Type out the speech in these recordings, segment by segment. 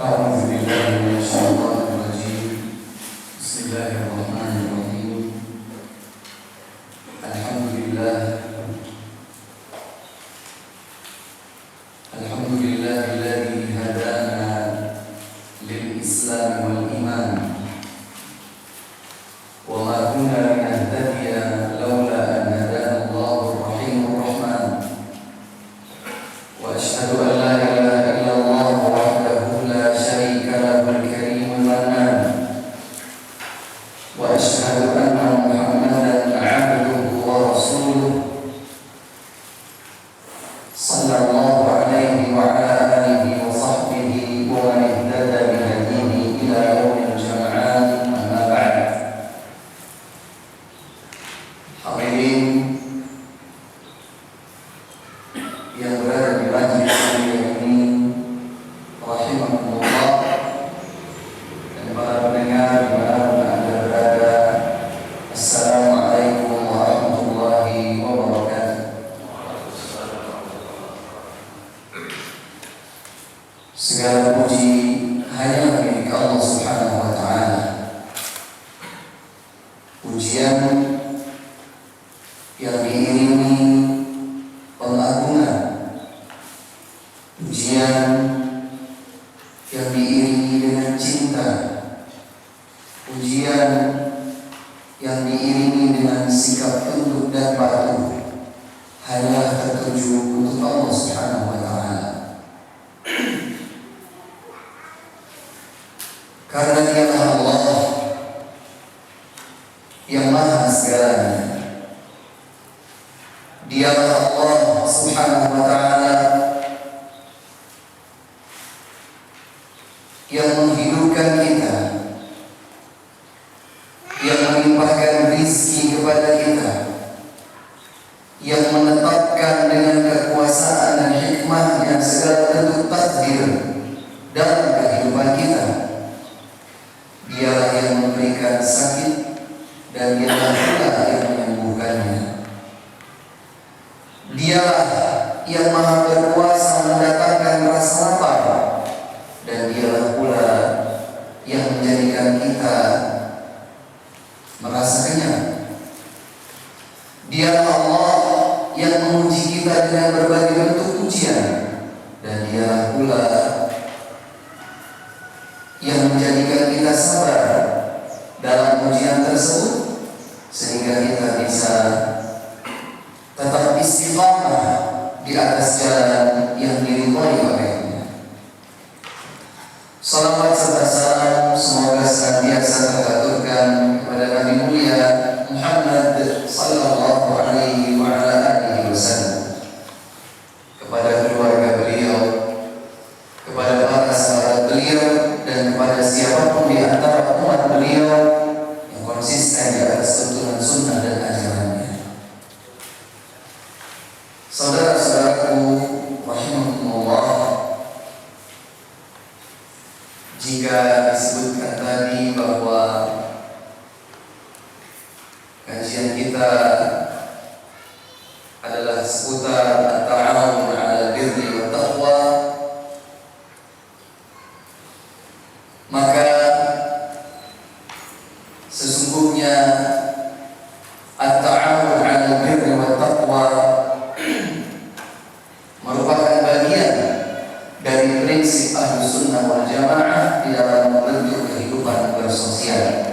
أعوذ بالله من الشيطان الرجيم. بسم الله الرحمن الرحيم. الحمد لله الذي هدانا للإسلام والإيمان، وما كنا لنهتدي لولا أن هدانا الله الرحيم الرحمن. وأشهد أن لا إله إلا الله وحده لا شريك له الكريم المنان، وأشهد أن محمدا عبده ورسوله صلى الله عليه وعلى آله وصحبه ومن اهتدى بهديه إلى يوم الجمعان. أما بعد. Hadirin yang berada di majlis ini rahimakumullah, dan para pendengar dimanapun Anda berada, Assalamualaikum warahmatullahi wabarakatuh. Segala puji hanya milik Allah Subhanahu wa Ta'ala. Pujian yang diiringi pengagungan, pujian yang diiringi dengan cinta, pujian yang diiringi dengan sikap tunduk dan patuh, hanyalah tertuju untuk Allah Subhanahu wa Ta'ala. Karena Dialah Allah yang maha segalanya. Dialah Allah Subhanahu wa Ta'ala yang menghidupkan kita, yang melimpahkan rizki kepada kita, yang menetapkan dengan kekuasaan dan hikmahnya segala bentuk takdir dalam kehidupan kita. Dialah yang memberikan sakit, dan Dialah pula yang menyembuhkannya. Dialah yang maha berkuasa mendatangkan rasa lapar, dan Dialah pula yang menjadikan kita merasa kenyang. Dialah Allah yang menguji kita dengan berbagai bentuk ujian, dan Dialah pula yang menjadikan kita sabar dalam ujian tersebut, sehingga kita bisa tetap istiqamah di atas jalan yang diridhoi olehnya. Salawat serta salam semoga senantiasa terhaturkan kepada Nabi mulia Muhammad sallallahu alaihi wa ala alihi wasallam, kepada keluarga beliau, kepada para sahabat beliau, dan kepada siapapun di antara umat beliau yang konsisten di atas tuntunan sunnah dan ajarannya. Saudara-saudaraku rahimakumullah, jika disebutkan tadi bahwa kajian kita adalah seputar at-ta'awun 'alal birri wat taqwa, maka sesungguhnya at-ta'awun 'alal birri wat taqwa merupakan bagian dari prinsip Ahlus Sunnah wal Jamaah di dalam membentuk kehidupan bersosial.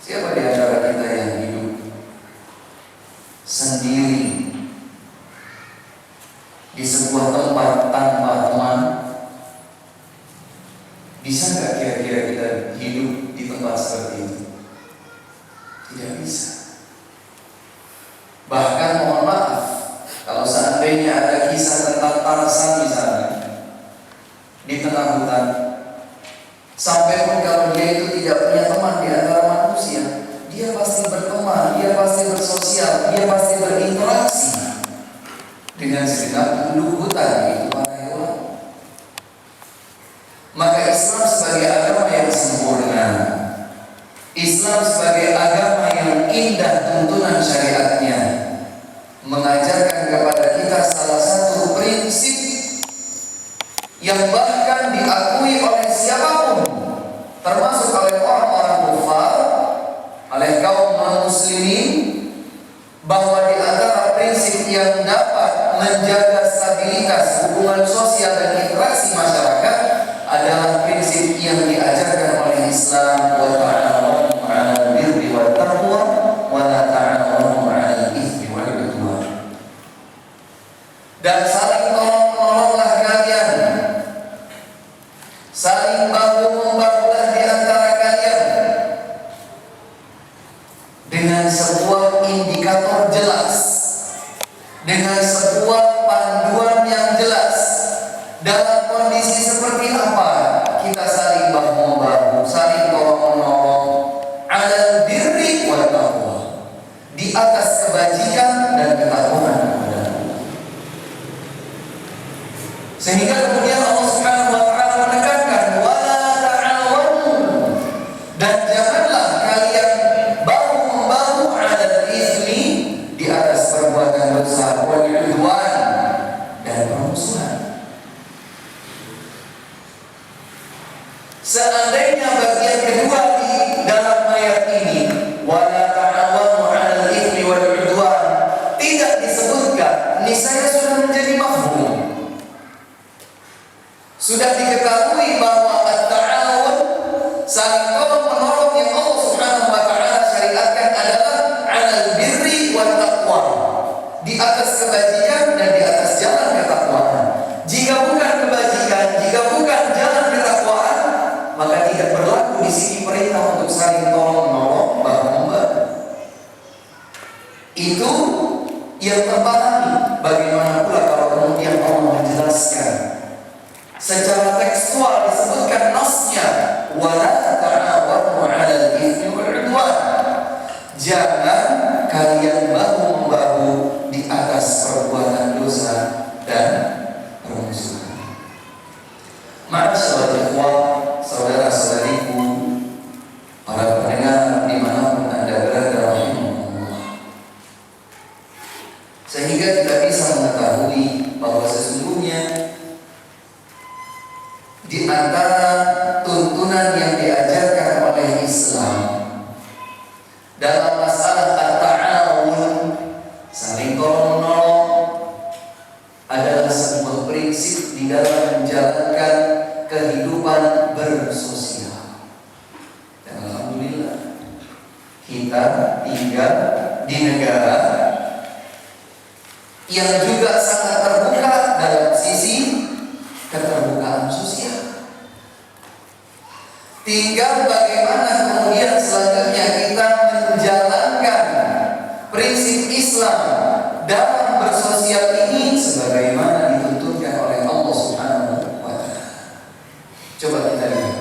Siapa di antara kita yang hidup sendiri di sebuah tempat tanpa teman? Bisa nggak kira-kira kita hidup di tempat seperti itu? Tidak bisa. Bahkan mohon maaf, kalau seandainya ada kisah tentang Tarzan misalnya di tengah hutan, sampai pun kalau dia itu tidak punya teman di antara manusia, dia pasti berteman, dia pasti bersosial, dia pasti berinteraksi dengan segenap penduduk hutan, yaitu para hewan. Maka Islam sebagai agama yang sempurna, Islam sebagai agama yang indah tuntunan syariatnya, mengajarkan kepada kita salah satu prinsip yang bahkan diakui oleh siapapun, termasuk oleh orang-orang kufar, oleh kaum non-muslimin, bahwa di antara prinsip yang dapat menjaga stabilitas hubungan sosial dan interaksi masyarakat adalah prinsip yang diajarkan oleh Islam, wa ta'awanu 'alal birri wat taqwa wa la ta'awanu 'alal itsmi wal 'udwan. Dan saling tolong-menolonglah kalian, saling bahu-membahulah di antara kalian dengan sebuah indikator jelas, dengan sebuah panduan yang jelas. Dalam kondisi seperti apa kita saling bahu-membahu, saling tolong-menolong, 'alal birri wat taqwa, di atas kebajikan dan ketakwaan kepada Allah. Sehingga kemudian Allah Subhanahu wa taala menekankan wala ta'awanu, dan janganlah kalian bahu-membahu 'alal itsmi, di atas perbuatan dosa, wal 'udwan, dan permusuhan. Seandainya bagian kedua di dalam ayat ini, wala ta'awanu 'alal itsmi wal 'udwan, tidak disebutkan, niscaya sudah menjadi mafhum. Sudah diketahui bahwa at-ta'awun, saling tolong-menolong yang Allah Subhanahu wa taala syariatkan adalah 'alal birri wat taqwa, di atas kebajikan dan di atas jalan ketakwaan. Jika bukan kebajikan, jika bukan jalan ketakwaan, maka tidak berlaku di sini perintah untuk saling tolong-menolong, bahu-membahu. Itu yang terpahami. Bagaimana pula kalau kemudian Allah menjelaskan secara tekstual, disebutkan nasnya wala ta'awanu 'alal itsmi wal 'udwan, jangan kalian bahu-membahu di atas perbuatan dosa dan permusuhan. Ma'asyiral ikhwah, saudara-saudariku, para pendengar dimanapun Anda berada, rahimahumullah. Sehingga kita bisa mengetahui bahwa sesungguhnya di antara tuntunan yang diajarkan oleh Islam dalam masalah at-ta'awun, saling tolong-menolong, adalah sebuah prinsip di dalam menjalankan kehidupan bersosial. Dan alhamdulillah, kita tinggal di negara yang juga sangat terbuka dalam sisi keterbukaan sosial. Tinggal bagaimana kemudian selanjutnya kita menjalankan prinsip Islam dalam bersosial ini sebagaimana dituntutkan oleh Allah Subhanahu wa taala. Coba kita lihat.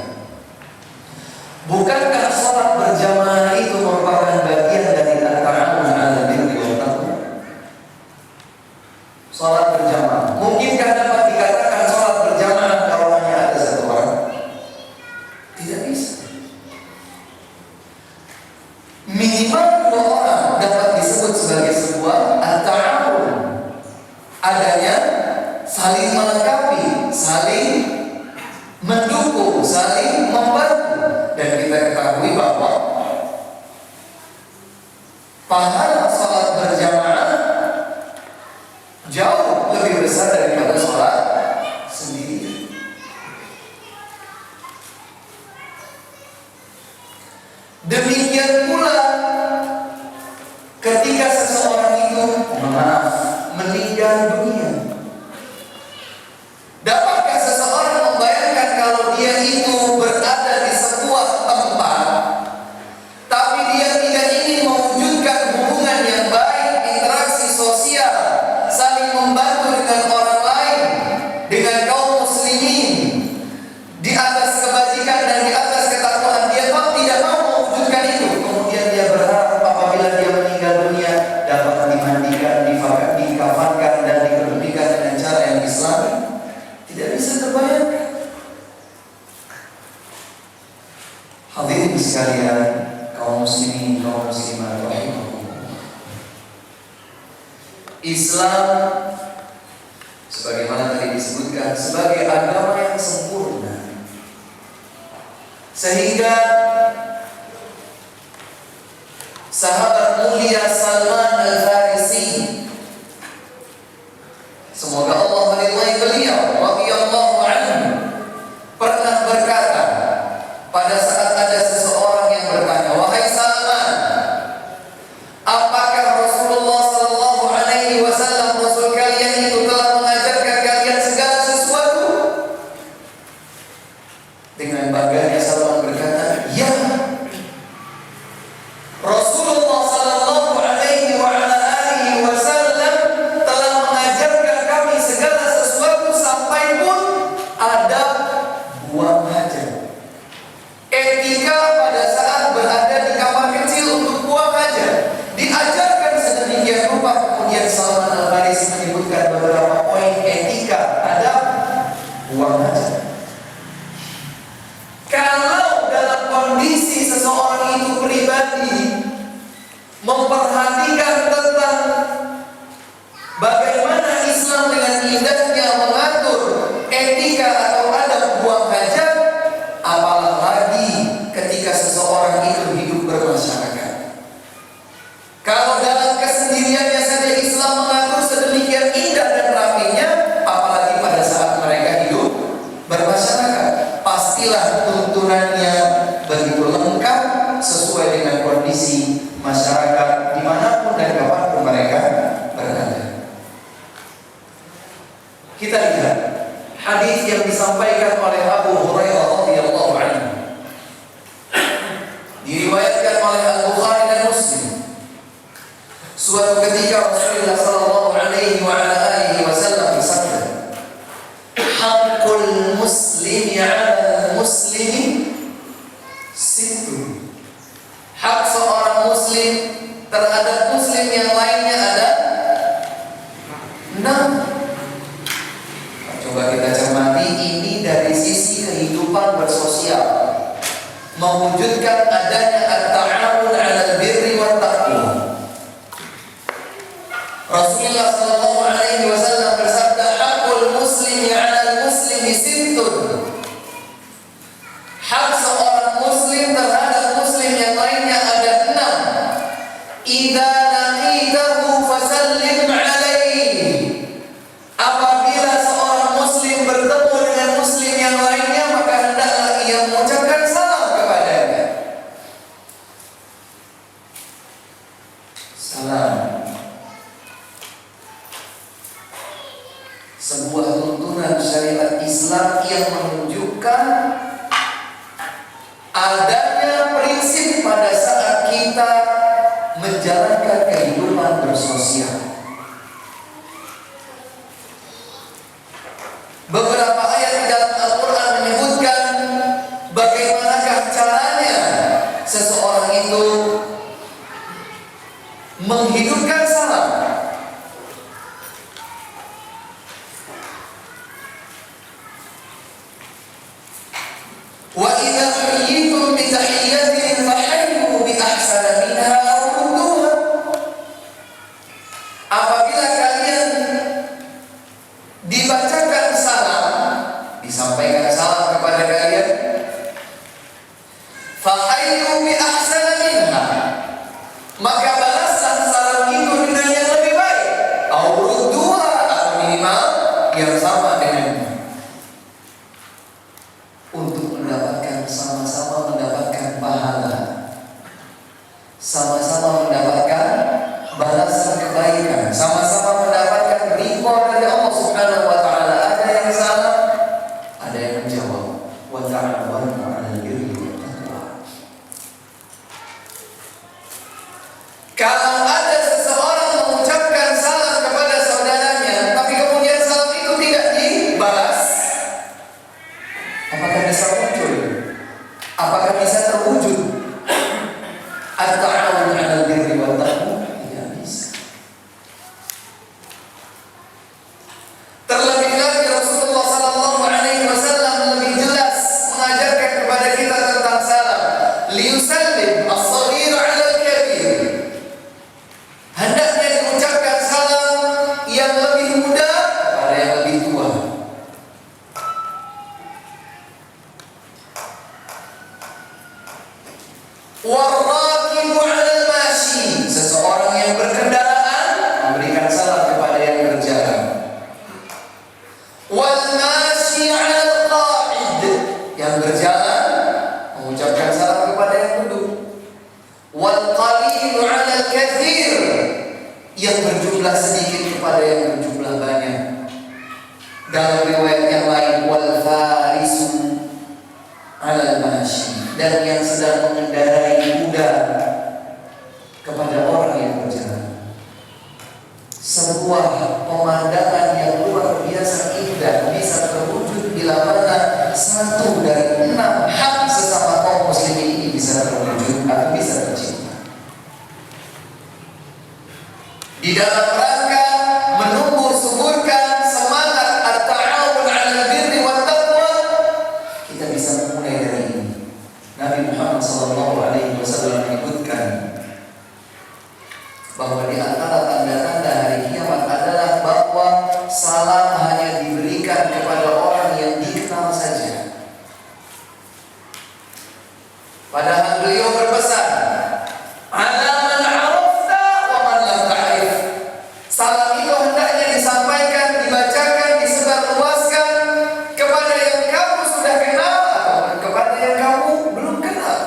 Bukankah sholat berjamaah itu merupakan bagian dari at-ta'awun 'alal birri wat taqwa? Sholat berjamaah, mungkinkah dapat dikatakan sholat berjamaah kalau hanya ada satu orang? Tidak bisa. Minimal dua orang dapat disebut sebagai sebuah at-ta'awun. Adanya saling melengkapi, saling mendukung, saling membantu. Dan kita ketahui bahwa pahala sholat berjamaah jauh lebih besar daripada sholat sendiri. Demikian pula ketika seseorang itu meninggal dunia, dapatkah seseorang membayangkan kalau dia itu berada di sebuah tempat, tapi dia tidak ingin mewujudkan hubungan yang baik, interaksi sosial, saling membantu dengan orang lain, dengan kaum muslimin, di atas kebajikan dan di atas ketakwaan, dia tidak mau mewujudkan itu. Kemudian dia berharap apabila dia meninggal dunia dapat dimandikan, dikafankan dan dikebumikan dengan cara yang Islami. Tidak bisa terbayangkan. Hadirin sekalian, kaum muslimin, kaum muslimat rahimahumullah. Islam sebagaimana tadi disebutkan sebagai agama yang sempurna, sehingga sahabat mulia Salman Al-Farisi, semoga Allah meridhai beliau, radhiyallahu anhu, pernah berkata pada saat ada seseorang yang bertanya, "Wahai Salman, apakah Rasulullah sallallahu alaihi wasallam, Rasul kalian itu telah mengajarkan kalian segala sesuatu?" Dengan bangganya Salman berkata, "Ya, Rasulullah sallallahu alaihi wa ala alihi wasallam telah mengajarkan kami segala sesuatu sampai pun adab buang hajat. Etika pada saat berada di kamar kecil untuk buang hajat diajarkan sedemikian rupa." Kemudian Salman Al-Farisi menyebutkan beberapa poin etika adab buang hajat. Kalau dalam kondisi seseorang itu pribadi memperhatikan tentang bagaimana Islam dengan indahnya mengatur etika atau adab buang hajat, apalagi ketika seseorang itu hidup bermasyarakat. Kalau dalam kesendiriannya saja Islam mengatur sedemikian indah dan rapinya, apalagi pada saat mereka hidup bermasyarakat. Pastilah tuntunannya begitu lengkap sesuai dengan kondisi masyarakat dimanapun dan kapanpun mereka berada. Kita lihat hadis yang disampaikan oleh Abu Hurairah radhiyallahu anhu, diriwayatkan oleh Al-Bukhari dan Muslim. Suatu ketika Rasulullah sallallahu alaihi wa ala alihi wasallam bersabda, "Haqqul muslimi 'ala muslimi sittun." Hak seorang muslim terhadap muslim yang lainnya ada 6. Coba kita cermati ini dari sisi kehidupan bersosial, mewujudkan adanya at-ta'awun 'alal birri wat taqwa. Rasulullah sallallahu alaihi wasallam bersabda, "Haqqul muslimi 'alal muslimi sittun." Hak seorang muslim terhadap muslim yang lainnya ada 6. Idza laqitahu fasallim 'alaihi. Apabila seorang muslim bertemu dengan muslim yang lainnya, maka hendaklah ia mengucapkan salam kepadanya. Salam. Sebuah tuntunan syariat Islam yang menunjukkan adanya prinsip pada saat kita menjalankan kehidupan bersosial. Beberapa ayat di dalam Al-Quran menyebutkan bagaimanakah caranya seseorang itu menghidupkan salam. Wa idza hayyitum bi tahiyyatin fahayyu bi ahsana minha aw rudduha. Apabila kalian dibacakan salam, disampaikan salam kepada kalian, fahayyu bi ahsana minha, maka balaslah salam itu dengan yang lebih baik, aw rudduha, atau minimal yang sama dengannya, untuk mendapatkan sama-sama mendapatkan pahala, sama-sama mendapatkan balasan kebaikan, sama-sama mendapatkan ridha dari Allah Subhanahu wa taala. Ada yang salah, ada yang menjawab, wa ta'awanu 'alal birri wat taqwa. Kalau ada seseorang mengucapkan salam kepada saudaranya, tapi kemudian salam itu tidak dibalas, apakah bisa muncul? Apakah bisa terwujud at-ta'awun 'alal birri wat taqwa? Tidak bisa. Terlebih lagi Rasulullah sallallahu alaihi wasallam lebih jelas mengajarkan kepada kita tentang salam. Liyusallim as-saghir 'ala al-kabir. Hendaknya diucapkan salam yang lebih muda kepada yang lebih tua. Warrakibu 'alal mashi, seseorang yang berkendaraan memberikan salam kepada yang berjalan. Wal mashi 'alal qa'id, yang berjalan mengucapkan salam kepada yang duduk. Wal qalilu 'alal katsir, yang berjumlah sedikit kepada yang berjumlah banyak. Dalam riwayat yang lain, wal farisu 'alal mashi, dan yang sedang mengendarai kuda kepada orang yang berjalan. Sebuah pemandangan yang luar biasa indah bisa terwujud bila mana satu dari 6 hak sesama kaum muslimin ini bisa terwujud atau bisa tercipta. Di dalam rangka menumbuh suburkan semangat at-ta'awun 'alal birri wat taqwa, kita bisa memulai dari ini. Nabi Muhammad SAW menyebutkan bahwa di antara tanda-tanda hari kiamat adalah bahwa salam hanya diberikan kepada orang yang dikenal saja. Padahal beliau berpesan, "Ala man 'arafta wa man lam ta'rif." Salam itu hendaknya disampaikan, dibacakan, disebarluaskan kepada yang kamu sudah kenal atau kepada yang kamu belum kenal,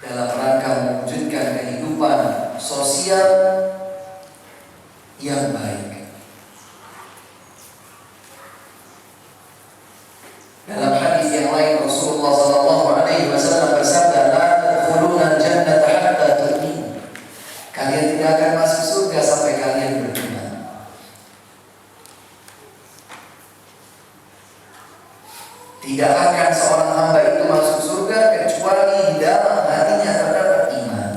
dalam rangka mewujudkan kehidupan sosial yang baik. Dalam hadis yang lain Rasulullah SAW bersabda, "La tadkhuluna al-jannata hatta tu'minu." Kalian tidak akan masuk surga sampai kalian beriman. Tidak akan seorang hamba itu masuk surga kecuali di dalam hatinya terdapat iman.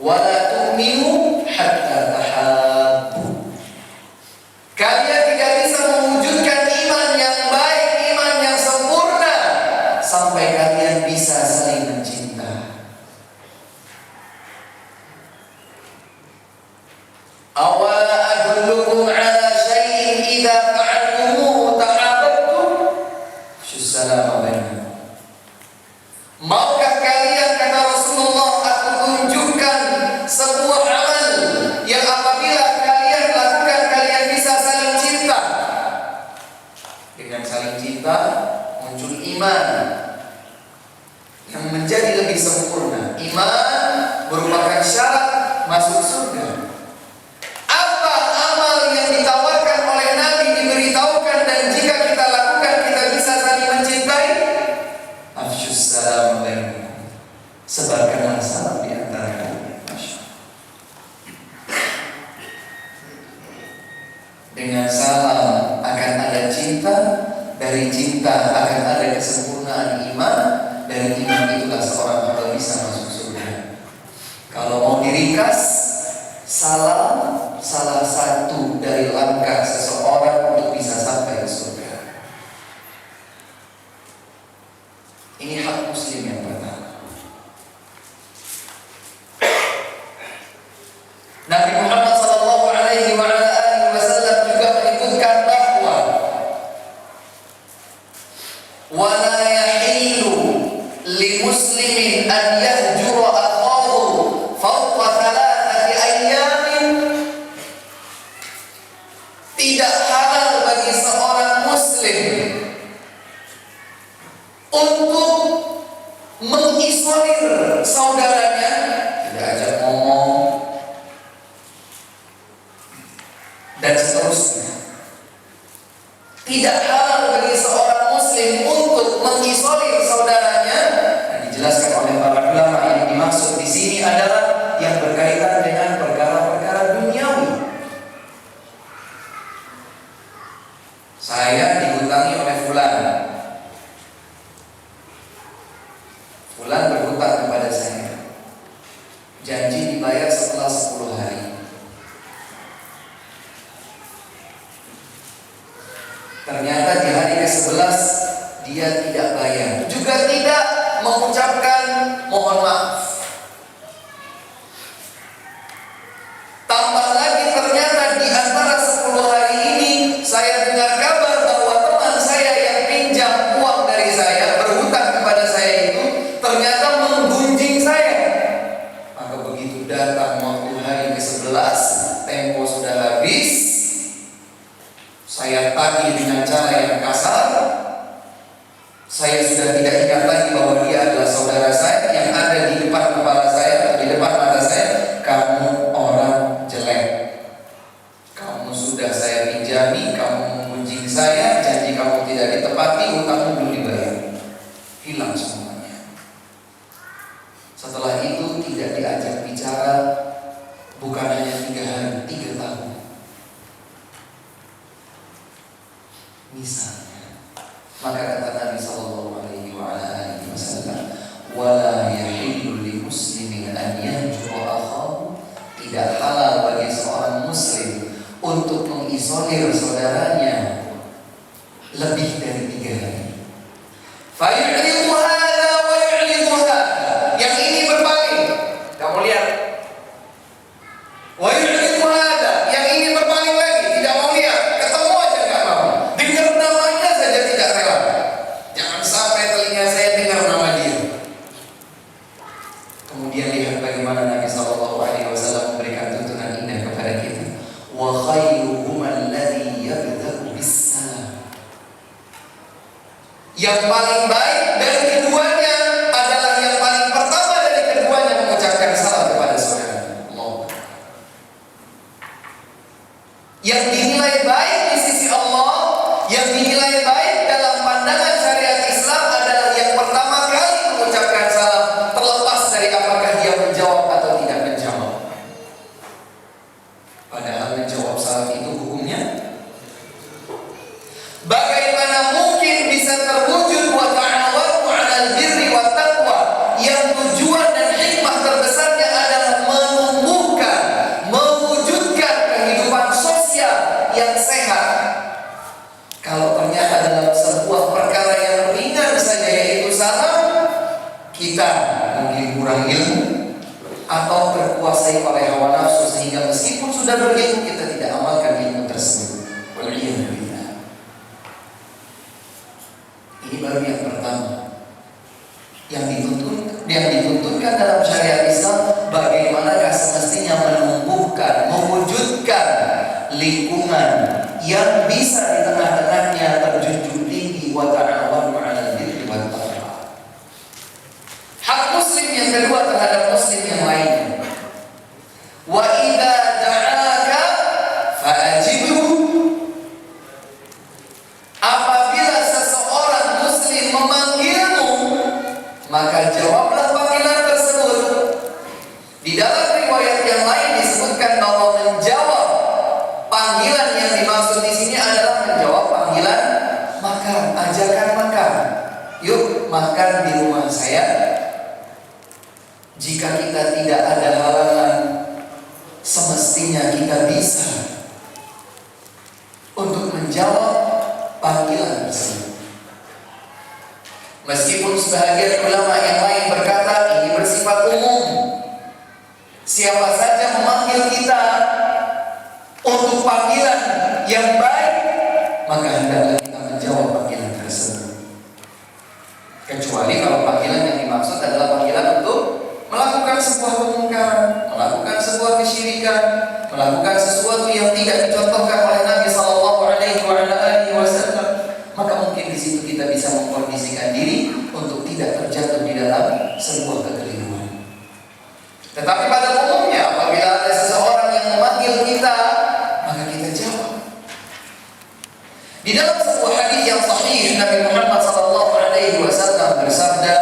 Wala tu'minu hatta tahabbu. Kalian tidak bisa mewujudkan iman yang baik, iman yang sempurna, sampai kalian bisa saling mencinta. Awala adullukum ala syai'in idza fa'altumuhu tahabbtum syussalama bainakum. Maukah kalian, kata Rasulullah, aku tunjukkan sebuah amal yang apabila kalian lakukan kalian bisa saling cinta. Dengan saling cinta muncul iman yang menjadi lebih sempurna. Iman merupakan syarat masuk surga. Apa amal yang ditawarkan oleh Nabi, diberitahukan, dan jika kita lakukan kita bisa saling mencintai? Afsyus salam bainakum, sebarkanlah salam di antara kalian. Dengan salam akan ada cinta, dari cinta akan ada kesempurnaan iman, dari iman itulah seorang hamba bisa masuk surga. Kalau mau diringkas, salam salah satu dari langkah seseorang untuk bisa sampai ke surga. Ini hak muslim yang pertama. Nabi Muhammad SAW juga menyebutkan bahwa wala yahilu li muslimin an yahjura akhahu fawqa thalathati ayyamin. Tidak halal bagi seorang muslim untuk mengisolir saudaranya, tidak ajak ngomong, dan seterusnya. Tidak halal bagi seorang muslim untuk mengisolir saudaranya. Dan dijelaskan oleh para ulama, yang dimaksud di sini adalah yang berkaitan dengan perkara-perkara duniawi. Saya dihutangi oleh fulan. Fulan berhutang kepada saya. Janji dibayar setelah 10 hari. Ternyata di hari ke-11 dia tidak bayar, juga tidak mengucapkan mohon maaf. Tambah lagi ternyata di antara 10 hari ini saya dengar kabar bahwa teman saya yang pinjam uang dari saya, berhutang kepada saya Saya sudah tidak ingat lagi bahwa dia adalah saudara saya yang ada di depan kepala saya, di depan mata saya. Kamu orang jelek. Kamu sudah saya pinjami, kamu mengunjing saya, janji kamu tidak ditepati, hutangmu belum dibayar. Hilang semuanya. Setelah itu tidak diajak bicara, bukan hanya 3 hari, 3 tahun. Misalnya, maka kata Nabi Sallallahu Alaihi Wasallam, "Wala yahillu li muslimin an yanjura akhahu." Tidak halal bagi seorang muslim untuk mengisolir saudaranya lebih dari 3 hari. Fayu'ridu hadza wa yu'ridu hadza. Yang ini berpaling. Kamu lihat. Wa yu'ridu hadza. Yang ini berpaling lagi, tidak mau lihat. Ketemu aja enggak mau. Dengar namanya saja tidak rela. Jangan sampai telinga saya dengar nama dia. Kemudian lihat bagaimana Nabi sallallahu alaihi wasallam memberikan tuntunan indah kepada kita. Wa khairuhum alladhi yabda'u bis-salam. Yang paling baik dari keduanya adalah yang paling pertama dari keduanya mengucapkan salam kepada saudara. Allah. Yang dinilai baik di sisi Allah, yang dinilai baik dalam pandangan syariat Islam adalah yang pertama kali mengucapkan salam, terlepas dari apakah dia menjawab atau tidak menjawab. Padahal menjawab salam itu hukumnya, bagaimana mungkin bisa terwujud wa ta'awanu 'alal birri wat taqwa, yang tujuan dan hikmah terbesarnya adalah menumbuhkan, mewujudkan kehidupan sosial yang sehat. Kalau ternyata dalam sebuah perkara yang ringan saja yaitu salam, kita mungkin kurang ilmu atau terkuasai oleh hawa nafsu sehingga meskipun sudah berilmu kita tidak amalkan ilmu tersebut. Waliyadzubillah. Ini baru yang pertama. Yang dituntunkan dalam syariat Islam, bagaimanakah semestinya menumbuhkan, mewujudkan lingkungan yang bisa di tengah-tengahnya terjunjung tinggi wa ta'awanu 'alal birri wat taqwa. Hak muslim yang kedua terhadap muslim yang lainnya. Wa idza da'aka fa'ajibhu. Apabila seseorang muslim memanggilmu, maka jawablah panggilan tersebut. Di dalam riwayat yang lain disebutkan bahwa menjawab panggilan yang dimaksud di sini adalah menjawab panggilan makan, ajakan makan. Yuk makan di rumah saya. Jika kita tidak ada halangan, semestinya kita bisa untuk menjawab panggilan tersebut. Meskipun sebagian ulama yang lain berkata ini bersifat umum, siapa saja memanggil kita untuk panggilan yang baik, maka hendaklah kita menjawab panggilan tersebut. Kecuali kalau panggilan yang dimaksud adalah panggilan untuk melakukan sebuah kemungkaran, melakukan sebuah kesyirikan, melakukan sesuatu yang tidak dicontohkan oleh Nabi Sallallahu Alaihi Wasallam, maka mungkin di situ kita bisa mengkondisikan diri untuk tidak terjatuh di dalam sebuah kekeliruan. Tetapi pada umumnya, apabila ada seseorang yang memanggil kita, maka kita jawab. Di dalam sebuah hadis yang sahih, Nabi Muhammad Sallallahu Alaihi Wasallam bersabda,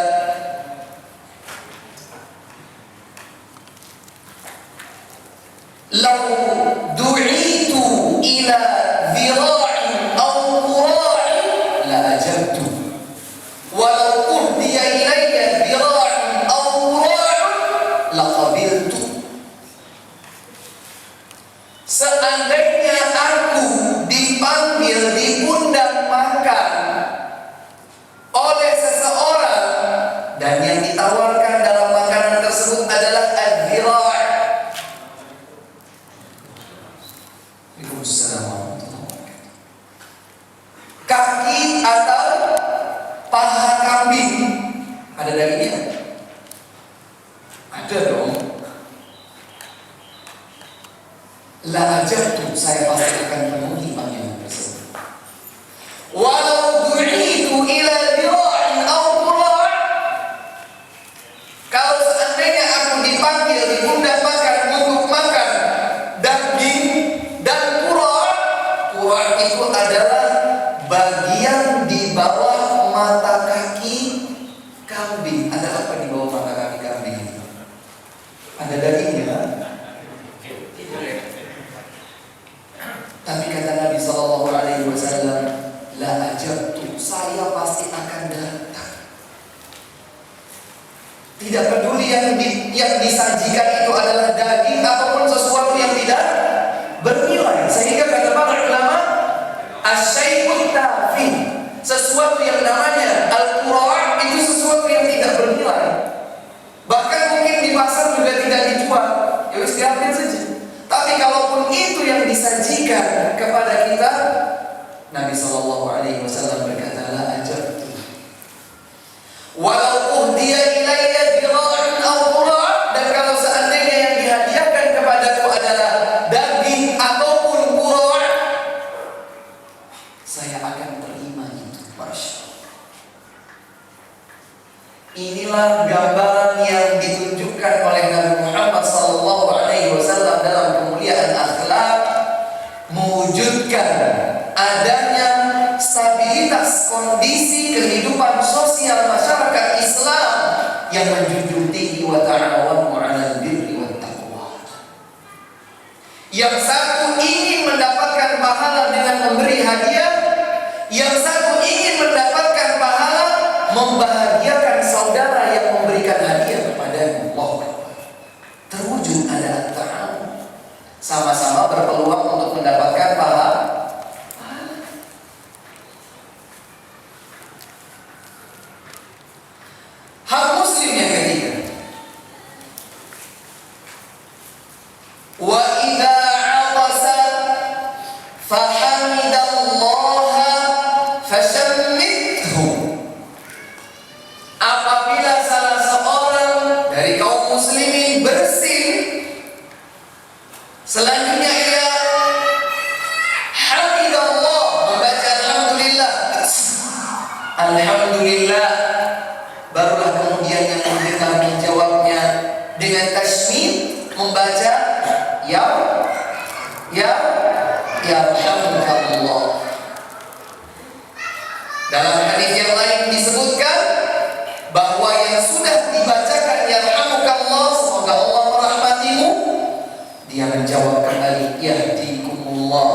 "Lau du'itu ila dhira'in aw qura'in la ajabtu, walau uhdiya ilayya dhira'in aw qura'in la qabiltu." Seandainya aku dipanggil, diundang makan oleh seseorang dan yang ditawarkan dalam makanan tersebut adalah ad-dhira', kaki atau paha kambing, ada dagingnya? Ada dong. La ajabtu, saya pasti akan penuhi panggilan tersebut. Walau du'itu ila dhira'in Tidak peduli yang disajikan itu adalah daging ataupun sesuatu yang tidak bernilai. Sehingga kata para ulama, asyai'ut tafih, sesuatu yang namanya al-qura' itu sesuatu yang tidak bernilai. Bahkan mungkin di pasar juga tidak dijual. Ya wis diambil saja. Tapi kalaupun itu yang disajikan kepada kita, Nabi sallallahu alaihi wasallam berkata, la ajabtu. Walau uhdiya ilayya dira'un aw qura', dan kalau seandainya yang dihadiahkan kepadaku adalah daging ataupun qura', saya akan terima itu. Masya Allah. Inilah gambaran yang ditunjukkan oleh Nabi Muhammad sallallahu alaihi wasallam dalam kemuliaan akhlak, mewujudkan adanya stabilitas kondisi kehidupan sosial masyarakat Islam yang menjunjung tinggi wa ta'awanu 'alal birri wat taqwa. Yang satu ingin mendapatkan pahala dengan memberi hadiah, yang satu ingin mendapatkan pahala membahagiakan saudara yang memberikan hadiah kepadanya. Allah, terwujud ada at-ta'awun, sama-sama berpeluang untuk mendapatkan pahala. Hak muslim yang ketiga, wa idza 'atasa fahamidallaha fashammithu. Apabila salah seorang dari kaum muslimin bersin, selanjutnya ia hamidallah, membaca alhamdulillah, alhamdulillah, barulah kemudian yang kita menjawabnya dengan tasmid, membaca ya alhamdulillah. Dalam hadis yang lain disebutkan bahwa yang sudah dibacakan yarhamukallah, semoga Allah merahmatimu, dia menjawab kembali yahdikumullah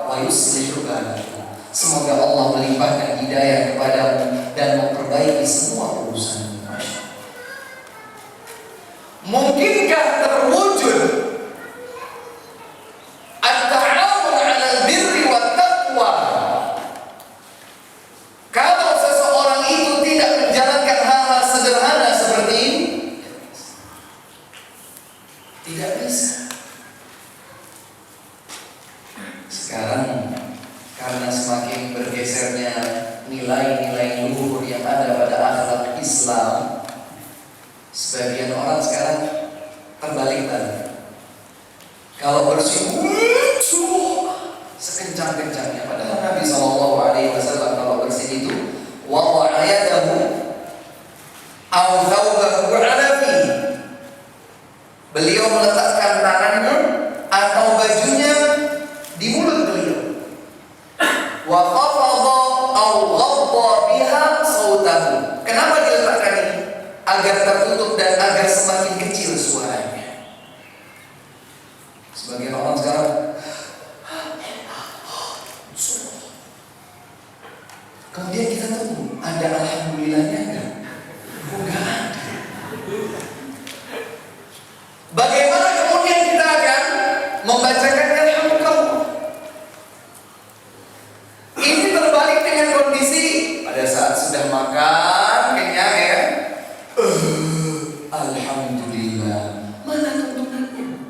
wa yuslihu balakum, semoga Allah melimpahkan hidayah kepadamu dan memperbaiki semua urusanmu. Mungkinkah terwujud at-ta'awun 'alal birri wat taqwa kalau seseorang itu tidak menjalankan hal-hal sederhana seperti ini? Tidak bisa. Sekarang karena semakin bergesernya nilai-nilai luhur yang ada pada akhlak Islam, sebagian orang sekarang terbalik-balik. Kalau bersih sekencang-kencangnya, padahal Nabi sallallahu alaihi wasallam kalau bersih itu wada'a yadahu aw thawbahu 'ala fihi, beliau meletakkan tangannya atau bajunya di mulut beliau, wa qafadha aw ghadda biha sautahu. Kenapa diletakkan ini? Agar tertutup dan agar semakin kecil suaranya. Sebagian orang sekarang kemudian kita tunggu ada alhamdulillahnya enggak? Enggak ada. Bagaimana kemudian kita akan membacakan alhamdulillah? Ini terbalik dengan kondisi pada saat sudah makan kenyang ya. Alhamdulillah, mana tuntunannya?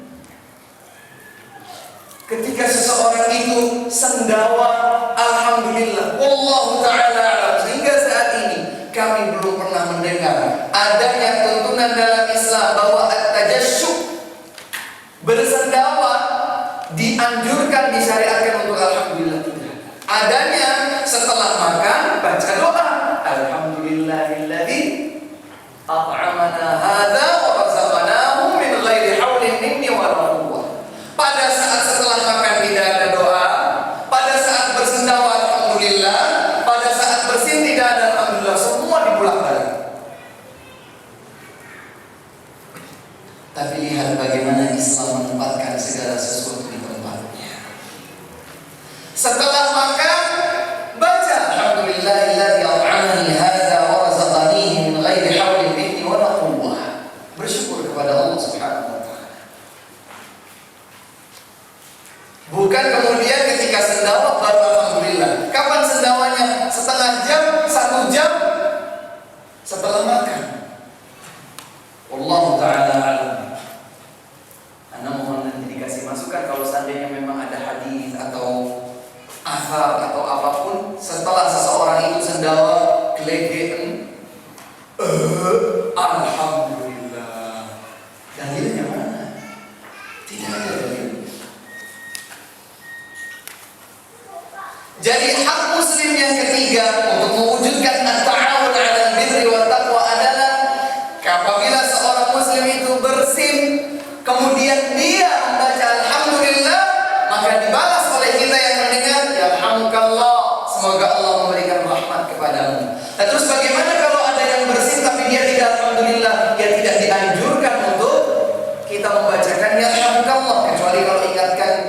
Ketika seseorang itu sendawa alhamdulillah, wallahu ta'ala alam, sehingga saat ini kami belum pernah mendengar adanya tuntunan dalam Islam bahwa at-tajashshuh, bersendawa, dianjurkan, disyariatkan untuk alhamdulillah. Adanya setelah makan baca doa, alhamdulillahilladzi at'amana hadza wa razaqnahu min ghairi haulin minni wa la quwwah. Pada saat setelah makan tidak ada doa, pada saat bersendawa alhamdulillah, pada saat bersin tidak ada alhamdulillah, semua dipulak-balik. Tapi lihat bagaimana Islam menempatkan segala sesuatu di tempatnya. Setelah makan baca alhamdulillahilladzi at'amani hadza wa razaqanihi min ghairi haulin minni wa la quwwah. Gelegeen. Alhamdulillah. Dalilnya mana? Tidak ada dalil. Jadi hak muslim yang ketiga untuk mewujudkan at-ta'awun 'alal birri wat taqwa adalah apabila seorang muslim itu bersin kemudian dia membaca alhamdulillah, maka dibalas oleh kita yang mendengar, yarhamukallah, semoga Allah memberikan rahmat kepadamu. Nah, terus bagaimana kalau ada yang bersin tapi dia tidak alhamdulillah? Ya tidak dianjurkan untuk kita membacakan yarhamukallah, kecuali kalau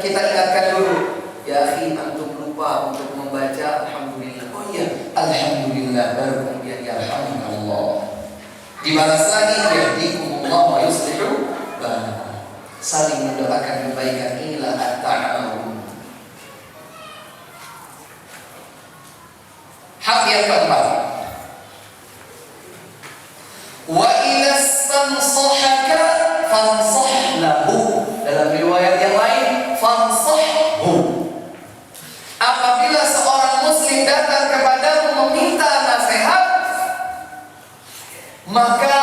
kita ingatkan dulu, ya akhi, antum lupa untuk membaca alhamdulillah. Oh iya, alhamdulillah, baru kemudian yarhamukallah. Dibalas lagi, yahdikumullah wa yuslihu balakum. Saling mendoakan kebaikan, inilah at-ta'awun. Hak yang keempat, wa idza stansahaka fansah lahu. Dalam riwayat yang lain, fansahhu. Apabila seorang muslim datang kepadamu meminta nasihat, maka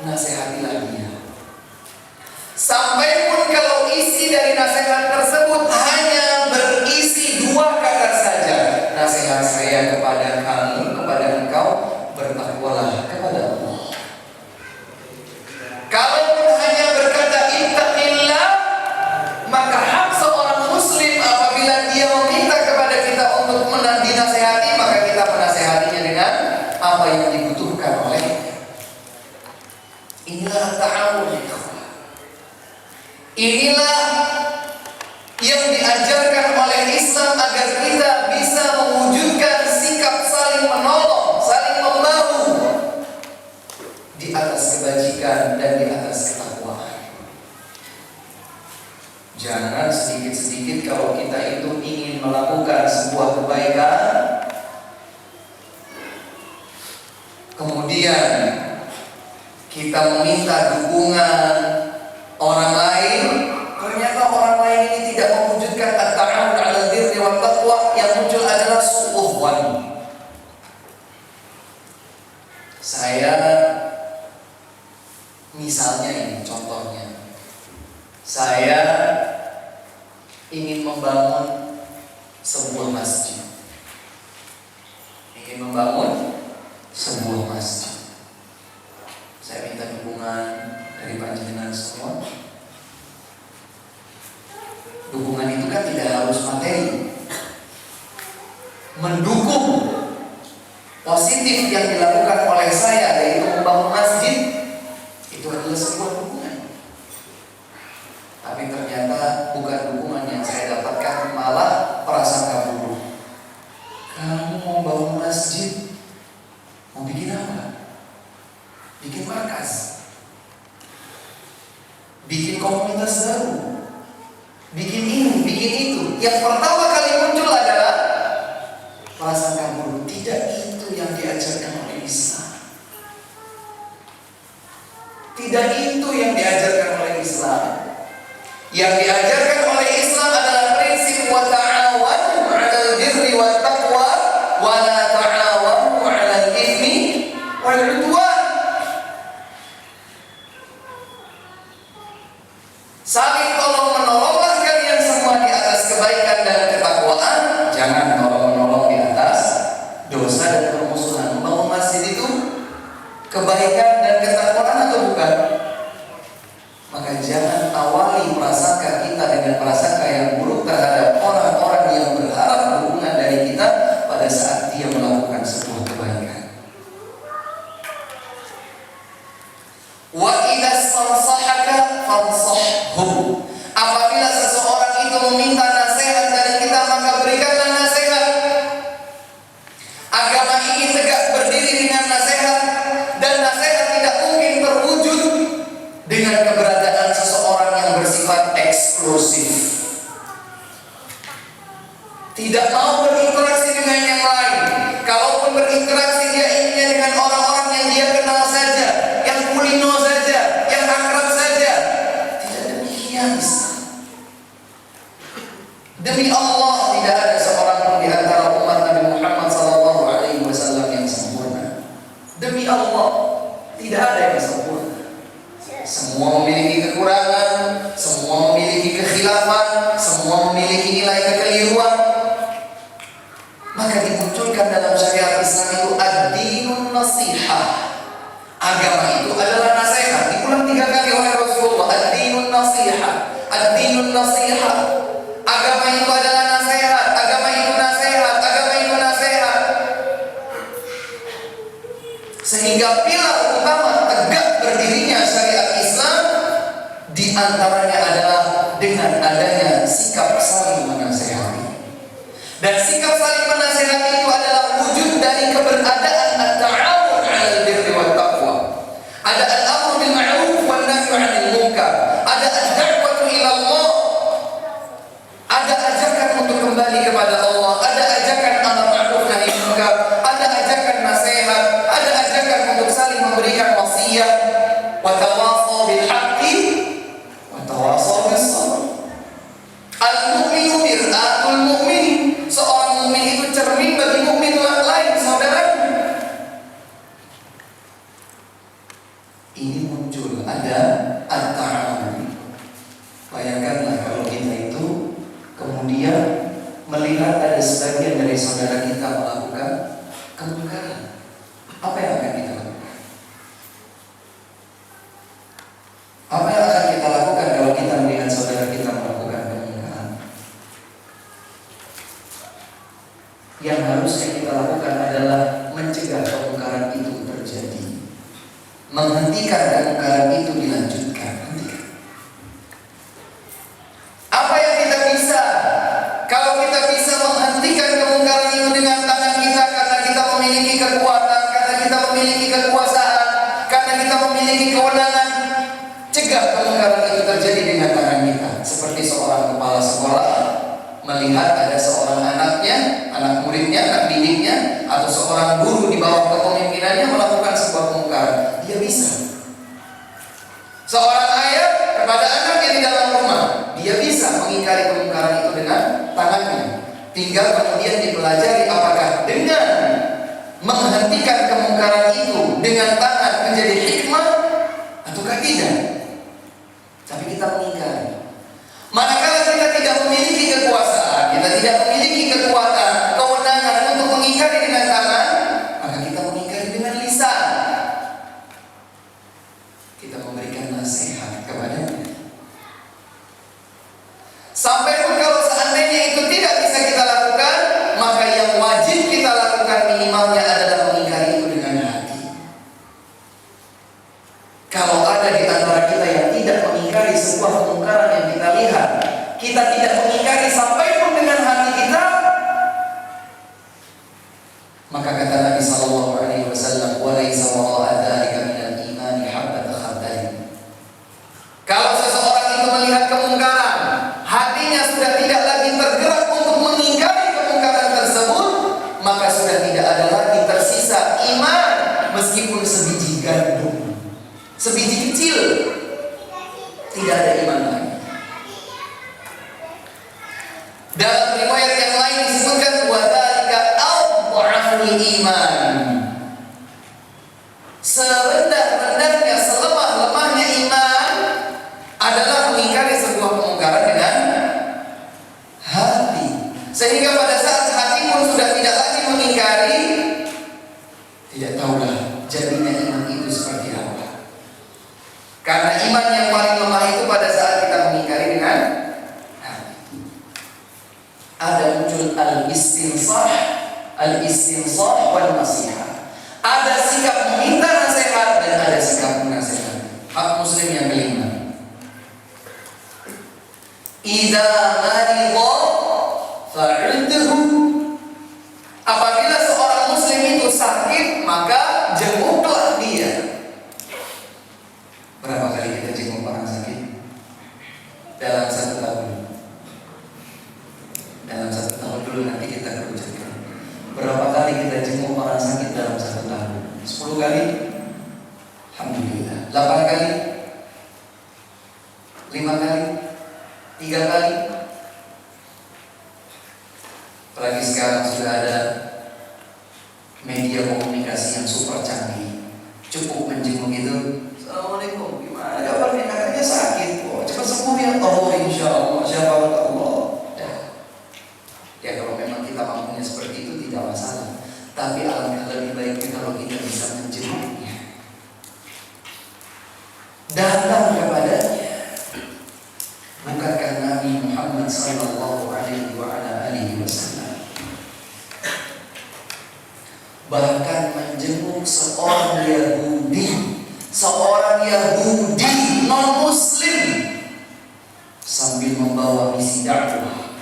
nasihatilah dia. Sampai pun kalau isi dari nasihat tersebut hanya berisi 2 kata saja. Nasihat saya kepada kamu, kepada engkau, bertakwalah kepada Allah. Kalaupun hanya berkata ittaqillah, maka hak seorang muslim apabila dia meminta kepada kita untuk dinasehati, maka kita menasehatinya dengan apa yang dibutuhkan oleh. Inilah ta'awun. Inilah yang diajarkan oleh Islam agar kita bisa mewujudkan sikap saling menolong, saling membahu di atas kebajikan dan di atas ketakwaan. Jangan sedikit-sedikit kalau kita itu ingin melakukan sebuah kebaikan, kemudian kita meminta dukungan orang lain, ternyata orang lain ini tidak mewujudkan at-ta'awun 'alal birri wat taqwa, yang muncul adalah su'udzon. Saya misalnya ini contohnya, saya ingin membangun sebuah masjid. Saya minta dukungan dari panjenengan semua. Dukungan itu kan tidak harus materi. Mendukung positif yang dilakukan oleh saya, yaitu membangun masjid, itu adalah sebuah dukungan. Tapi ternyata bukan dukungan yang saya dapatkan, malah prasangka buruk. Kamu mau bangun masjid, mau bikin apa? Bikin markas, bikin komunitas baru, bikin ini, bikin itu. Yang pertama kali muncul adalah prasangka buruk. Tidak itu yang diajarkan oleh Islam. Tidak itu yang diajarkan oleh Islam. Yang diajarkan oleh Islam adalah prinsip wa ta'awanu 'alal birri wat taqwa wa la ta'awanu 'alal itsmi wal 'udwan. Saling tolong-menolonglah kalian semua di atas kebaikan dan ketakwaan. Jangan tolong-menolong di atas dosa dan permusuhan. Membangun masjid itu kebaikan dan ketakwaan atau bukan? Maka jangan awali prasangka kita dengan prasangka yang buruk terhadap orang-orang yang berharap dukungan dari kita pada saat dia melakukan sebuah kebaikan. Wa idza stansahaka fansahhu. Apabila seseorang itu meminta nasihat dari kita, maka berikanlah nasihat. Agama ini tegak berdiri dengan nasihat, dan nasihat tidak mungkin terwujud dengan keberadaan seseorang yang bersifat eksklusif, tidak mau berinteraksi dengan yang lain. Kalaupun berinteraksi, dia inginnya dengan orang-orang yang dia kenal saja, yang kulino saja, yang akrab saja. Tidak demikian Islam. Demi Allah, tidak ada seorang pun di antara umat Nabi Muhammad SAW yang sempurna. demi Allah. Tidak ada yang sempurna. Semua memiliki kekurangan, semua memiliki kekhilafan, semua memiliki nilai kekeliruan. Maka dimunculkan dalam syariat Islam itu ad-dinun nasihah. Agama itu adalah nasihat. Diulang 3 kali oleh Rasulullah. Ad-dinun nasihah, ad-dinun nasihah. Agama itu adalah nasihat, agama itu nasihat, agama itu nasihat. Sehingga pilar utama tegak berdirinya syariat Islam di antaranya adalah dengan adanya sikap saling menasihati. Dan sikap saling menasihati itu adalah wujud dari keberadaan at-ta'awun 'alal birri wat taqwa. Ada al-amru bil ma'ruf wan nahyu 'anil munkar. Ada ad-da'watu ila Allah. Ada ajakan untuk kembali kepada Allah. Ada ajakan amar ma'ruf nahi munkar. Ada ajakan nasihat. Ada ajakan untuk saling memberikan wasiat. Wa tawasaw bil haqqi wa tawasaw bis sabr. Al-mu'minu mir'atul mu'min. Seorang mukmin itu cermin bagi mukmin lain, saudaranya. Ini muncul ada at-ta'awun. Bayangkanlah kalau kita itu kemudian melihat ada sebagian dari saudara kita melakukan kemungkaran. Apa yang akan kita lakukan? Apa yang akan kita lakukan kalau kita melihat saudara kita melakukan kemungkaran? Yang harusnya kita lakukan adalah mencegah kemungkaran itu terjadi, menghentikan kemungkaran itu dilanjutkan. Apa yang kita bisa? Kalau kita bisa menghentikan kemungkaran itu dengan tangan kita, karena kita memiliki kekuatan, karena kita memiliki kekuasaan, karena kita memiliki kewenangan, cegah kemungkaran itu terjadi dengan tangan kita. Seperti seorang kepala sekolah melihat ada seorang anaknya, anak muridnya, anak didiknya, atau seorang guru di bawah kepemimpinannya melakukan sebuah kemungkaran, dia bisa. Seorang ayah kepada anaknya di dalam rumah, dia bisa mengingkari kemungkaran itu dengan tangannya. Tinggal kemudian dipelajari apakah dengan menghentikan kemungkaran itu dengan tangan menjadi hikmah ataukah tidak. Tapi kita mengingkari. Manakala kita tidak memiliki kekuasaan, kita tidak memiliki kekuatan, kewenangan untuk mengingkari dengan tangan, maka kita mengingkari dengan lisan. Kita memberikan nasihat kepadanya. Sampai pun kalau seandainya itu tidak bisa kita lakukan, maka yang wajib kita lakukan minimalnya adalah mengingkari itu dengan hati. Kalau ada di antara kita yang tidak mengingkari sebuah kemungkaran yang kita lihat, kita tidak mengingkari sampai pun dengan hati kita, maka kata Nabi sallallahu alaihi wasallam, "Wa laisa wara'a dzalika minal imani habbat khardal." Kalau seseorang itu melihat kemungkaran, hatinya sudah tidak lagi tergerak untuk mengingkari kemungkaran tersebut, maka sudah tidak ada lagi tersisa iman meskipun sebiji gandum, sebiji kecil, tidak ada iman lagi. Dalam riwayat yang lain disebutkan wa dzalika adhaful iman. Serendah-rendahnya, selemah-lemahnya iman adalah mengingkari sebuah kemungkaran dengan hati. Sehingga pada saat hati pun sudah tidak lagi mengingkari, tidak tahulah jadinya iman itu seperti apa. Karena iman yang paling lemah itu pada saat kita mengingkari dengan hati. Ada muncul al-istinsah wal nasihat. Ada sikap meminta nasihat dan ada sikap menasihati. Hak muslim yang kelima. Idza maridha fa'udhu. Apabila seorang muslim itu sakit, maka jenguklah dia. Berapa kali kita jenguk orang sakit? Dalam 1 tahun. Dalam 1 tahun dulu, nanti kita kerucutkan. Berapa kali kita jenguk orang sakit dalam 1 tahun? 10 kali? Alhamdulillah. 8 kali? 5 kali? 3 kali? Apalagi sekarang sudah ada media komunikasi yang super canggih. Cukup menjenguk itu, Assalamualaikum, gimana kabarnya? Katanya sakit kok, cepat sembuh ya. Oh insya Allah, insya Allah. Ya kalau memang kita mampunya seperti itu tidak masalah. Tapi alangkah lebih baiknya kalau kita bisa menjenguknya, datang kepadanya. Bukankah Nabi Muhammad sallallahu alaihi wasallam bahkan menjenguk seorang Yahudi non-Muslim sambil membawa misi dakwah.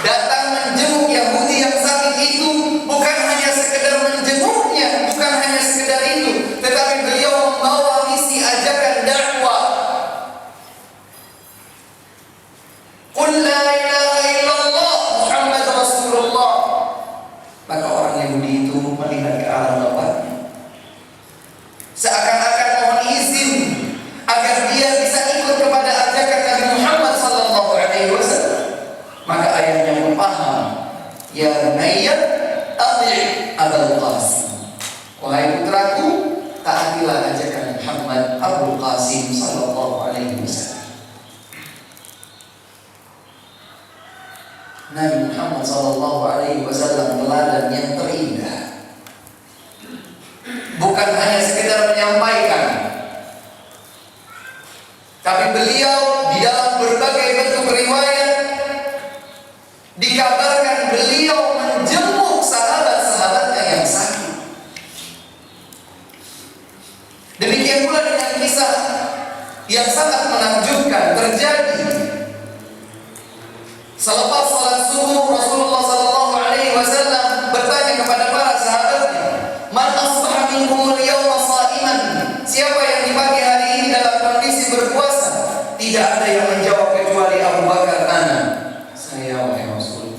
Datang menjenguk Yahudi yang sakit itu bukan hanya sekedar menjenguknya, bukan hanya sekedar itu, tetapi beliau membawa misi ajakan dakwah. Qul la ilaha illallah Muhammad Rasulullah. Maka orang Yahudi itu melihat ke arah bapaknya, seakan-akan mohon izin agar dia bisa ikut kepada ajakan Nabi Muhammad sallallahu alaihi wasallam. Maka ayahnya pun paham. Ya bunayya ati' Abul Qasim. Wahai putraku, taatilah ajakan Muhammad Abul Qasim sallallahu alaihi wasallam. Nabi Muhammad sallallahu alaihi wasallam teladan yang terindah. Bukan hanya sekedar menyampaikan, tapi beliau di dalam berbagai bentuk riwayat dikabarkan beliau menjenguk sahabat-sahabatnya yang sakit. Demikian pula dengan kisah yang sangat menakjubkan terjadi selepas salat subuh. Rasulullah sallallahu alaihi wasallam bertanya kepada para sahabatnya, "Man asbaha minkum al-yawma sha'iman?" Siapa yang di pagi hari ini dalam kondisi berpuasa? Tidak ada yang menjawab kecuali Abu Bakar. Ana, saya wahai Rasul.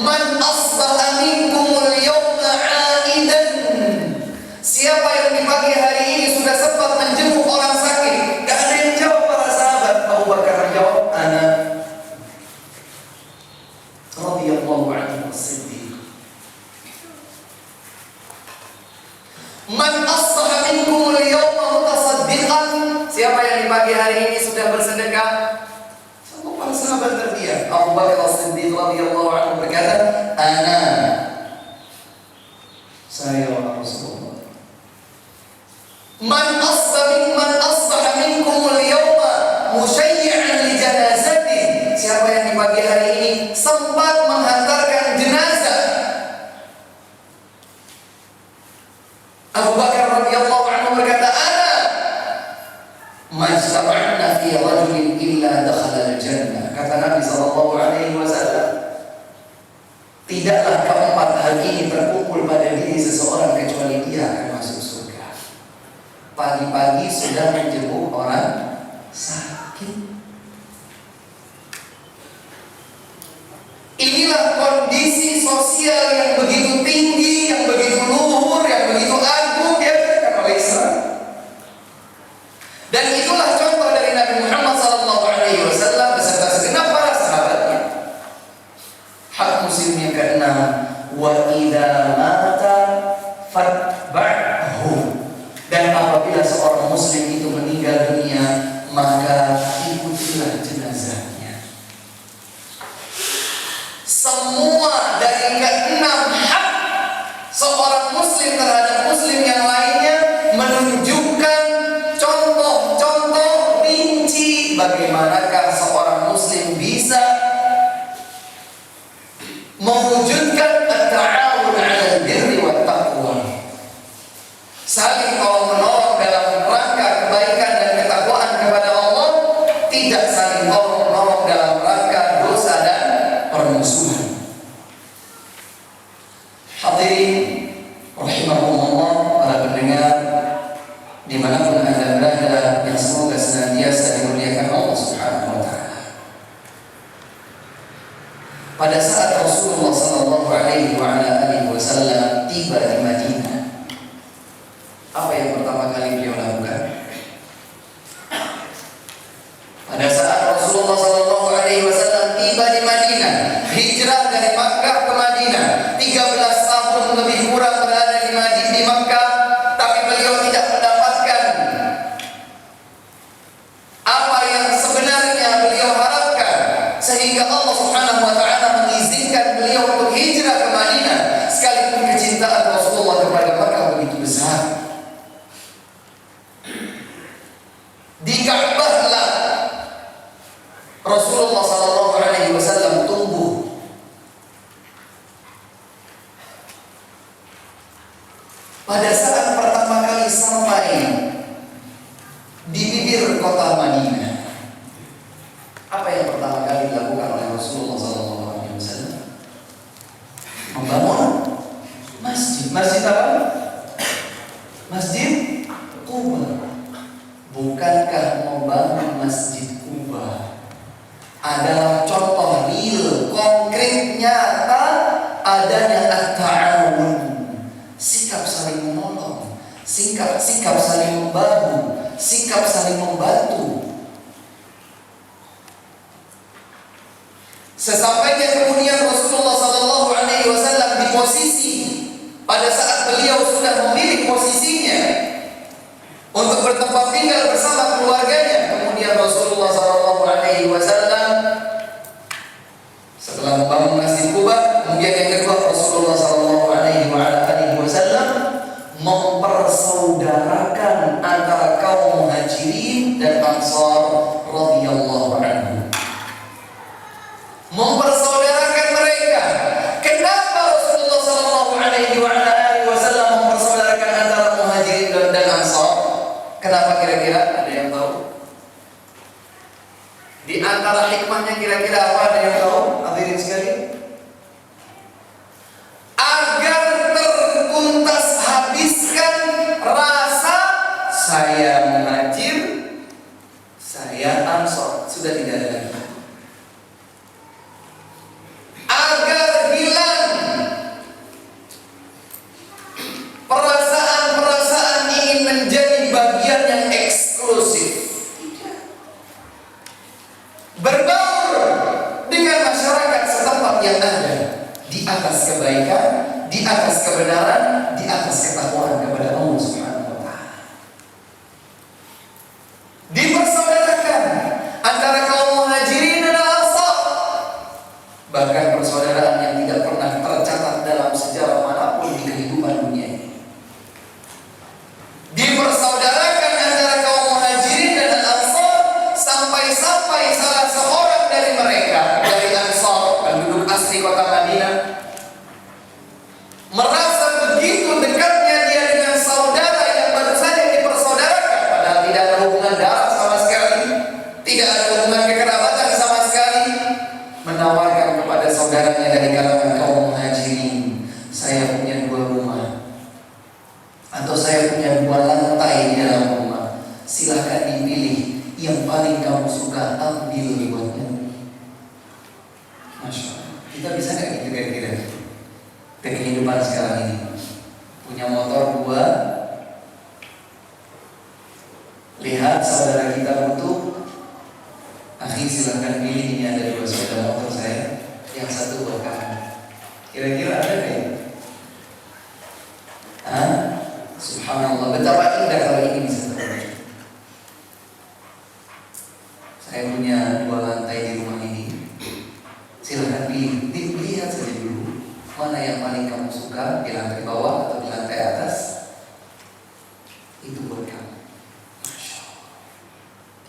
Man asbaha minkum al-yawma 'aidan? Siapa yang di pagi hari ini sudah sempat menjenguk orang sakit? Gak ada yang jawab para sahabat. Abu Bakar menjawab, ana radhiyallahu anhu as-siddiq. Man asbaha minkum al-yawma mutasaddiqan? Siapa yang di pagi hari ini sudah bersedekah? Semua para sahabat terdiam. Abu Bakar as-Siddiq radhiyallahu anhu berkata, ana, saya Rasulullah. Man asbaha minkum al-yawma musyayyi'an li janazati? Siapa yang di pagi hari ini sempat menghantarkan jenazah? Abu Bakar radhiyallahu anhu berkata, ana majtama'na fi rajulin illa dakhala al-jannah. Kata Nabi sallallahu alaihi wasallam, tidaklah keempat hal ini terkumpul pada diri seseorang kecuali dia akan masuk surga. Pagi-pagi sudah menjenguk orang sakit. Inilah kondisi sosial yang begitu tinggi, yang begitu luhur, yang begitu agung diajarkan oleh Islam. Dan itulah contoh dari Nabi Muhammad SAW beserta segenap para sahabatnya. Hak muslim yang keenam, wa idza mata fatba'hu. Dan apabila seorang muslim itu meninggal dunia, maka ikutilah jenazahnya. Semua dari keenam hak seorang muslim terhadap muslim yang lainnya menunjukkan contoh-contoh rinci bagaimanakah seorang muslim bisa mewujudkan at-ta'awun 'alal birri wat taqwa. Saling tolong-menolong dalam rangka kebaikan dan ketakwaan kepada Allah, tidak saling tolong-menolong dalam rangka dosa dan permusuhan. Hadirin rahimahumullah, para pendengar dimanapun Anda berada, yang semoga senantiasa dimuliakan Allah Subhanahu wa ta'ala. Pada saat Rasulullah sallallahu alaihi wasallam tiba di Madinah, apa yang pertama kali beliau lakukan? Pada saat Rasulullah sallallahu alaihi wasallam tiba di Madinah, Madinah. Hijrah dari Makkah ke Madinah. 13 tahun lebih kurang berada di Makkah, tapi beliau tidak mendapatkan apa yang sebenarnya beliau harapkan, sehingga Allah Subhanahu wa taala mengizinkan beliau untuk hijrah ke Madinah, sekalipun kecintaan Rasulullah kepada Makkah begitu besar. Di Ka'bahlah Rasulullah sallallahu alaihi wasallam tumbuh. Pada saat pertama kali sampai di bibir kota Madinah, apa yang pertama kali dilakukan oleh Rasulullah sallallahu alaihi wasallam? Membangun masjid. Masjid apa? Masjid Quba. Bukankah membangun Masjid Quba adalah contoh real, konkret, nyata adanya at-ta'awun, sikap saling menolong, sikap saling membahu, sikap saling membantu. Sesampainya kemudian Rasulullah sallallahu alaihi wasallam di posisi pada saat beliau sudah memilih posisinya untuk bertempat tinggal bersama keluarganya, kemudian Rasulullah sallallahu alaihi wasallam setelah membangun Masjid Quba, kemudian yang kedua Rasulullah sallallahu alaihi wasallam mempersaudarakan antara kaum Muhajirin dan Ansar radhiyallahu anhu. Mempersaudarakan mereka. Kenapa Rasulullah sallallahu alaihi wasallam mempersaudarakan antara Muhajirin dan Ansar? Kenapa kira-kira? Ada yang tahu? Di antara hikmahnya kira-kira apa? Ada yang tahu? Hadirin sekalian, agar terkuntas habiskan rasa saya Muhajir, saya Ansar, sudah tidak ada lagi. Agar hilang perasaan ingin menjadi bagian yang eksklusif, berbaur dengan masyarakat setempat yang ada di atas kebaikan, di atas kebenaran, di atas ketakwaan kepada Allah Subhanahu wa taala. Dipersaudarakan antara kaum Muhajirin dan Ansar, bahkan persaudaraan yang tidak pernah tercatat dalam sejarah manapun di kehidupan dunia ini. Dipersaudarakan antara kaum Muhajirin dan Ansar, sampai-sampai salah seorang dari mereka, dari Ansar, penduduk asli kota Madinah, merasa begitu dekatnya dia dengan saudara yang baru saja dipersaudarakan, padahal tidak ada hubungan darah sama sekali, tidak ada hubungan kekerabatan sama sekali, menawarkan kepada saudaranya dari kalangan kaum Muhajirin, saya punya 2 rumah, atau saya punya 2 lantai di dalam rumah, silahkan dipilih yang paling kamu suka, ambil buatnya. Masya Allah, kita bisa nggak gitu kira-kira ke kehidupan sekarang ini? Punya motor 2, lihat saudara kita butuh, akhi silahkan pilih, ini ada 2 sepeda motor saya, yang 1 buat kamu. Kira-kira ada nggak ya? Subhanallah, betapa indah kalau ini bisa terjadi. Saya punya 2 lantai di rumah ini, silahkan pilih, lihat saja dulu mana yang paling kamu suka, di lantai bawah atau di lantai atas, itu buat kamu. Masya Allah.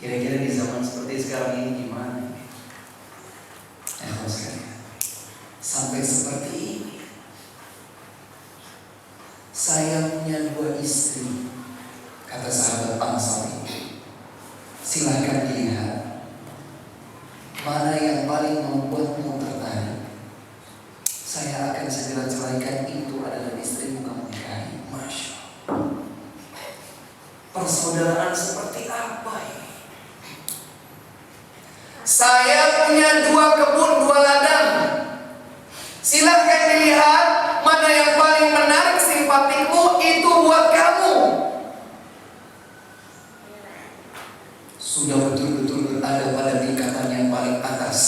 Kira-kira di zaman seperti sekarang ini gimana? Sampai seperti ini. Saya punya 2 istri, kata sahabat Ansar ini. Silahkan dilihat mana yang paling membuatmu tertarik. Saya akan segera ceraikan, itu adalah istrimu, kamu nikahi. Masya Allah. Persaudaraan seperti apa ini? Saya punya 2 kebun, 2 ladang. Silahkan dilihat mana yang paling menarik simpatikmu, itu buat kamu. Sudah betul-betul berada pada tingkatan yang paling atas.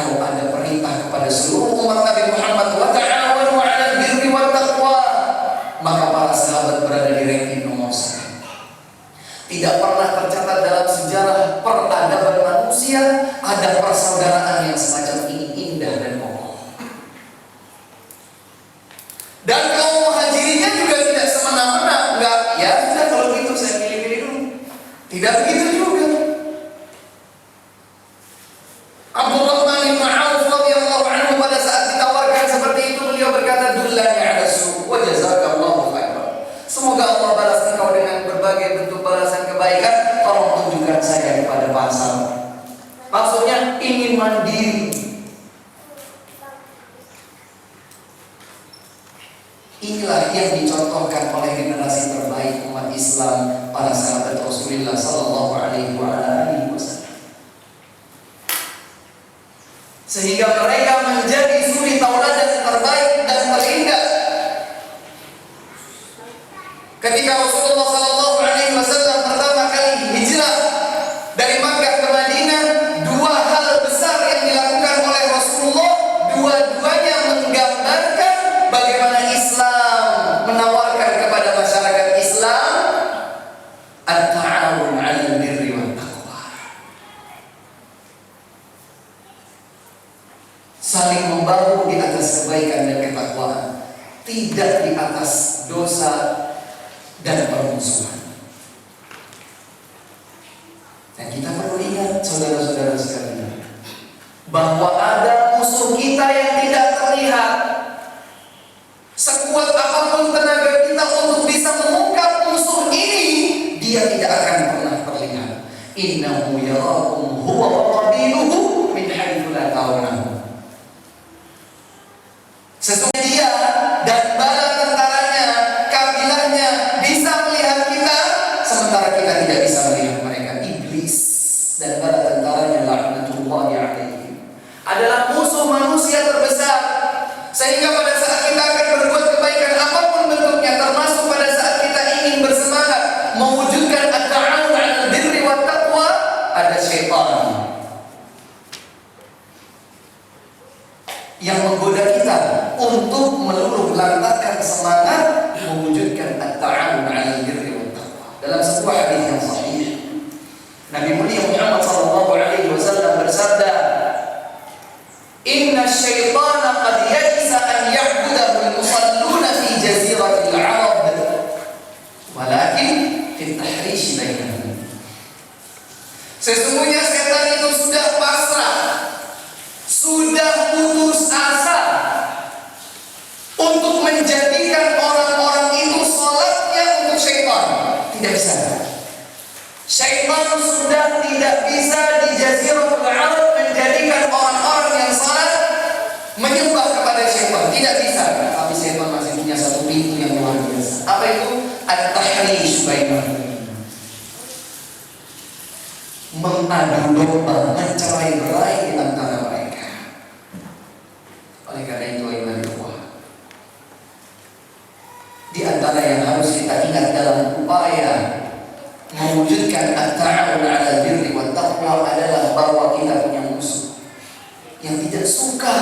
Kalau ada perintah kepada seluruh umat Nabi Muhammad, wa ta'awanu 'alal birri wat taqwa, maka para sahabat berada di ranking nomor 1. Tidak pernah tercatat dalam sejarah peradaban manusia ada persaudaraan yang semacam ini indah dan kokoh. Dan kaum muhajirinnya juga tidak semena-mena, enggak, ya sudah kalau gitu saya pilih-pilih dulu. Tidak begitu juga. Abdurrahman bin Auf radhiyallahu anhu pada saat ditawarkan seperti itu, beliau berkata, dullani 'ala suq wa jazakallahu khairan. Semoga Allah balas engkau dengan berbagai bentuk balasan kebaikan. Tolong tunjukkan saya kepada pasar. Maksudnya ingin mandiri. Inilah yang dicontohkan oleh generasi terbaik umat Islam, para sahabat Rasulullah sallallahu alaihi wasallam. Sehingga mereka menjadi suri tauladan terbaik dan terindah. Ketika Rasulullah sallallahu alaihi wasallam pertama kali hijrah dari Makkah ke Madinah, dua hal besar yang dilakukan oleh Rasulullah, dua-duanya menggambarkan bagaimana Islam menawarkan kepada masyarakat Islam at-ta'awun 'alal birri wat taqwa. Saling membahu di atas kebaikan dan ketakwaan, tidak di atas dosa dan permusuhan. Dan kita perlu ingat, saudara-saudara sekalian, bahwa ada musuh kita yang tidak terlihat. Sekuat apapun tenaga kita untuk bisa mengungkap musuh ini, dia tidak akan pernah terlihat. Innahu yarakum huwa wa qabiluhu min haitsu la tarawnahu. Sesungguhnya dia dan bala tentaranya, kabilahnya bisa melihat kita, sementara kita tidak bisa melihat mereka. Iblis dan bala tentaranya laknatullahi alaihim adalah musuh manusia terbesar. Sehingga pada saat kita akan berbuat kebaikan apapun bentuknya, termasuk pada saat kita ingin bersemangat mewujudkan at-ta'awun 'alal birri wat taqwa, ada syaitan yang menggoda kita untuk meluluh lantakkan semangat mewujudkan at-ta'awun 'alal birri wat taqwa. Dalam sebuah hadis yang sahih, Nabi mulia Muhammad sallallahu alaihi wasallam bersabda, "Inna syaitana qad ya'isa an ya'budahu al-musalluna fi jaziratil 'arab, walakin fi at-tahrish bainahum." Sesungguhnya setan itu sudah pasrah, sudah putus asa untuk menjadikan orang-orang itu salatnya untuk syaitan. Tidak bisa. Syaitan sudah tidak bisa di Jaziratul Arab menjadikan orang-orang yang salat menyembah kepada syaitan. Tidak bisa. Tapi syaitan masih punya satu pintu yang luar biasa. Apa itu? At-tahrish bainahum. Mengadu domba, mencerai-berai di antara mereka. Oleh karena itu, di antara yang harus kita ingat dalam upaya mewujudkan at-ta'awun 'alal birri wat taqwa adalah bahwa kita punya musuh yang tidak suka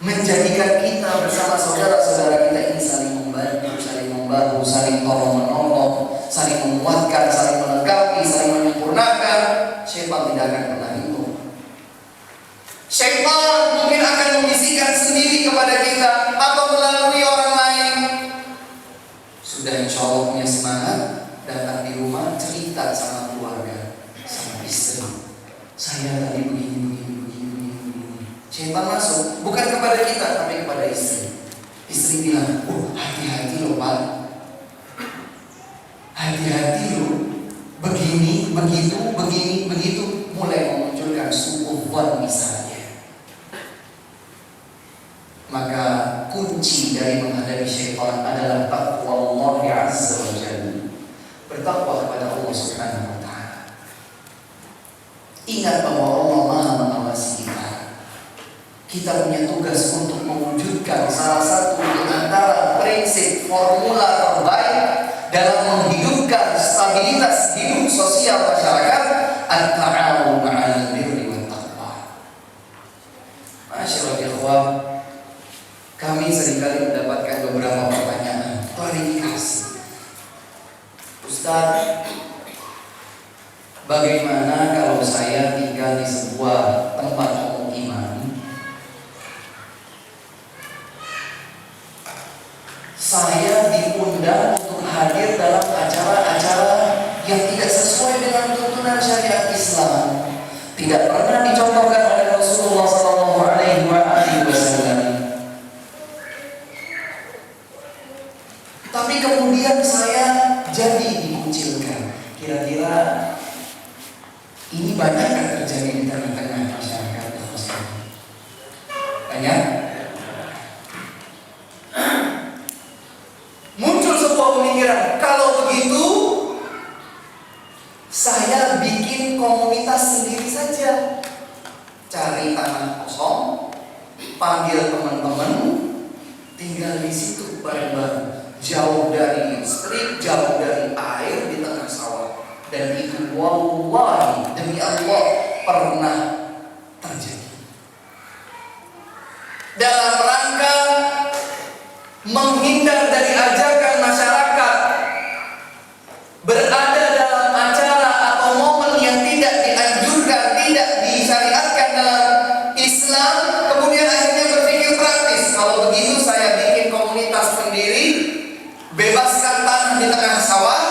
menjadikan kita bersama saudara-saudara kita ini saling membantu, saling membahu, saling tolong-menolong, saling menguatkan, saling melengkapi, saling menyempurnakan. Syaitan tidak akan pernah itu. Syaitan mungkin akan membisikkan sendiri kepada kita atau melalui orang lain. Sudah insya Allah punya semangat, datang di rumah cerita sama keluarga, sama istri, saya tadi begini. Syaitan masuk, bukan kepada kita tapi kepada istri. Istri bilang, hati-hati loh Pak, hati-hati loh, begini, begitu, mulai memunculkan su'udzon misalnya. Maka kunci dari menghadapi syaitan adalah taqwa Allah Azza wa Jalla, bertakwa kepada Allah Subhanahu wa Ta'ala. Ingat bahwa Allah Maha mengawasi kita. Kita punya tugas untuk mewujudkan salah satu di antara prinsip formula terbaik dalam menghidupkan stabilitas hidup sosial masyarakat, at-ta'awun 'alal birri wat taqwa. ikhwah, kami seringkali mendapatkan beberapa pertanyaan klarifikasi. Ustaz, bagaimana kalau saya tinggal di sebuah tempat pemukiman, saya diundang untuk hadir dalam acara-acara yang tidak sesuai dengan tuntunan syariat Islam, tidak pernah dicontohkan oleh Rasulullah SAW. Tapi kemudian saya jadi dikucilkan. Kira-kira ini banyak kan terjadi di tengah-tengah masyarakat? Banyak. Muncul sebuah pemikiran, kalau begitu saya bikin komunitas sendiri saja. Cari tanah kosong, panggil teman-teman, tinggal di situ bareng-bareng, jauh dari listrik, jauh dari air, di tengah sawah. Dan itu wallahi demi Allah pernah terjadi. Dalam rangka menghindar dari ajakan masyarakat berada dalam acara atau momen yang tidak dianjurkan, tidak disyariatkan dalam Islam, kemudian akhirnya berpikir praktis. Kalau begitu saya bikin komunitas sendiri, bebaskan tanah di tengah sawah,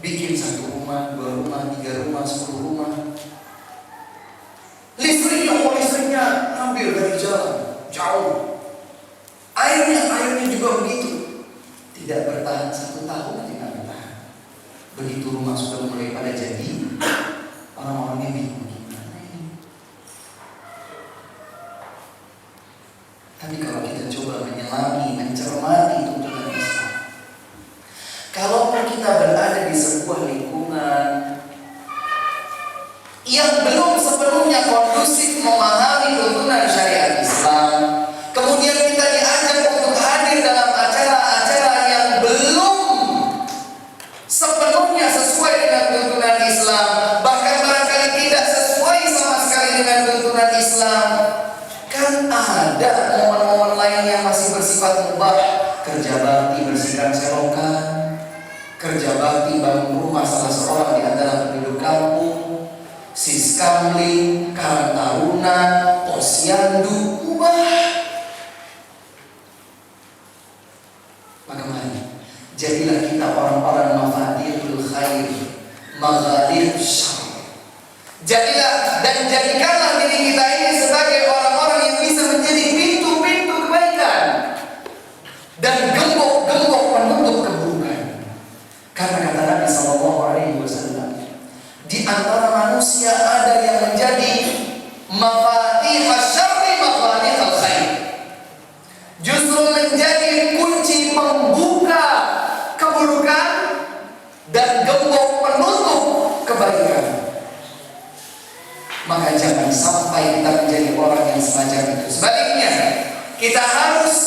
bikin 1 rumah, 2 rumah, 3 rumah, 10 rumah. Listriknya ambil dari jalan jauh. Airnya juga begitu. Tidak bertahan 1 tahun, tidak bertahan. Begitu rumah sudah mulai pada jadi, orang-orangnya bingung gimana ini. Tapi kalau kita coba menyelami, mencermati tuntunan Islam, kalaupun kita berada di sebuah lingkungan yang belum sepenuhnya kondusif memahami tuntunan syariat Islam, kemudian kita diajak untuk hadir dalam acara-acara yang belum sepenuhnya sesuai dengan tuntunan Islam, bahkan barangkali tidak sesuai sama sekali dengan tuntunan Islam, kan ada momen-momen lain yang masih bersifat mubah. Kerja bakti bersihkan selokan, kerja bakti bangun rumah salah seorang di antara penduduk kampung, siskamling, karang taruna, posyandu, mubah. Maka mari, jadilah kita orang-orang mafatihul khair, maghalib syarr. Jadilah dan jadikanlah diri kita ini sebagai orang-orang yang bisa menjadi pintu-pintu kebaikan dan gembok-gembok penutup keburukan. Karena kata Nabi SAW, di antara manusia ada yang menjadi mafatihul syarri, maghalibul khair, justru menjadi kunci pembuka keburukan dan gembok penutup kebaikan. Maka jangan sampai kita menjadi orang yang semacam itu. Sebaliknya, kita harus,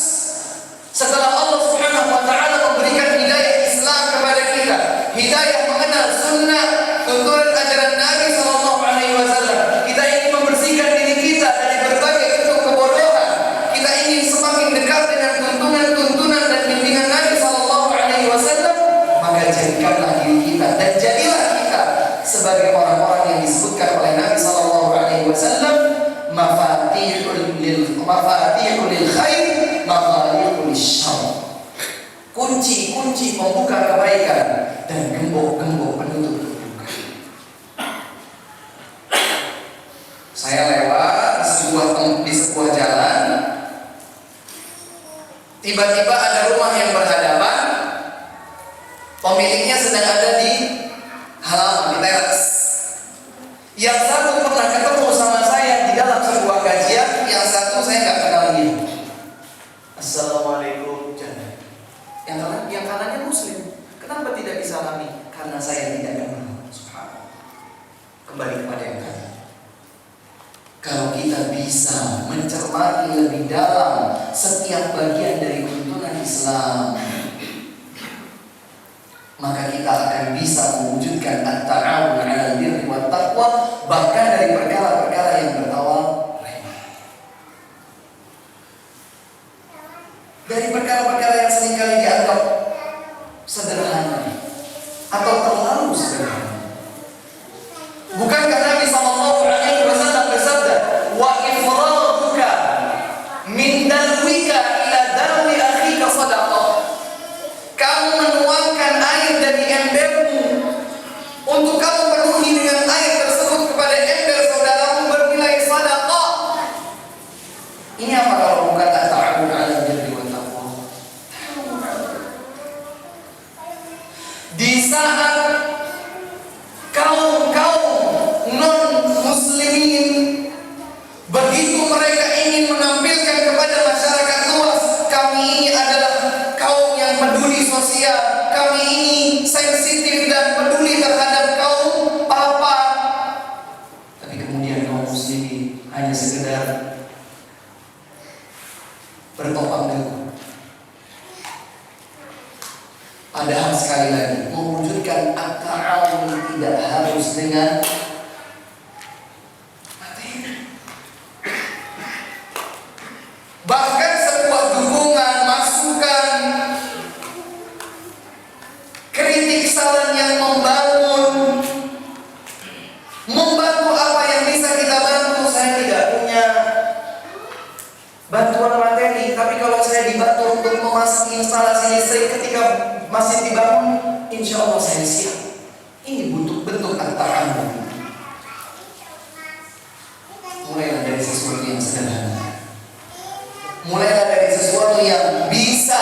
setelah Allah Subhanahu wa ta'ala memberikan hidayah Islam kepada kita, hidayah mengenal sunnah, tuntunan ajaran Nabi SAW, kita ingin membersihkan diri kita dari berbagai bentuk kebodohan. Kita ingin semakin dekat dengan tuntunan dan bimbingan Nabi SAW. Maka jadikanlah diri kita dan jadilah kita sebagai orang-orang yang disebutkan oleh Nabi SAW, mafatihul lil khair, maghalibul syarr, kunci-kunci pembuka kebaikan dan gembok-gembok penutup keburukan. Saya lewat di sebuah jalan, tiba-tiba ada rumah yang berhadapan, pemiliknya sedang ada di halaman, di teras. Yang satu pernah ketemu sama saya di dalam sebuah kajian, yang satu saya nggak kenal dia. Assalamualaikum. Yang kanannya muslim. Kenapa tidak disalami? Karena saya tidak kenal. Subhanallah. Kembali kepada yang tadi. Kalau kita bisa mencermati lebih dalam setiap bagian dari tuntunan Islam, maka kita akan bisa mewujudkan at-ta'awun 'alal birri wat taqwa, bahkan dari perkara-perkara yang berawal remeh. Ini apa kalau bukan at-ta'awun 'alal birri wat taqwa? Di saat kaum-kaum non-muslimin begitu mereka ingin menampilkan kepada masyarakat luas, kami ini adalah kaum yang peduli sosial, kami ini sensitif dan peduli terhadap kaum papa. Tapi kemudian kaum muslimin hanya sekedar bertopang teguh. Padahal sekali lagi mewujudkan at-ta'awun tidak harus dengan materi. Bahkan sebuah dukungan, masukan, kritik, saran yang membangun, membantu apa yang bisa kita bantu. Saya tidak punya bantuan materi, tapi kalau saya dibantu untuk memasang instalasi listrik ketika masih dibangun, insya Allah saya siap. Ini bentuk at-ta'awun. Mulailah dari sesuatu yang sederhana. Mulailah dari sesuatu yang bisa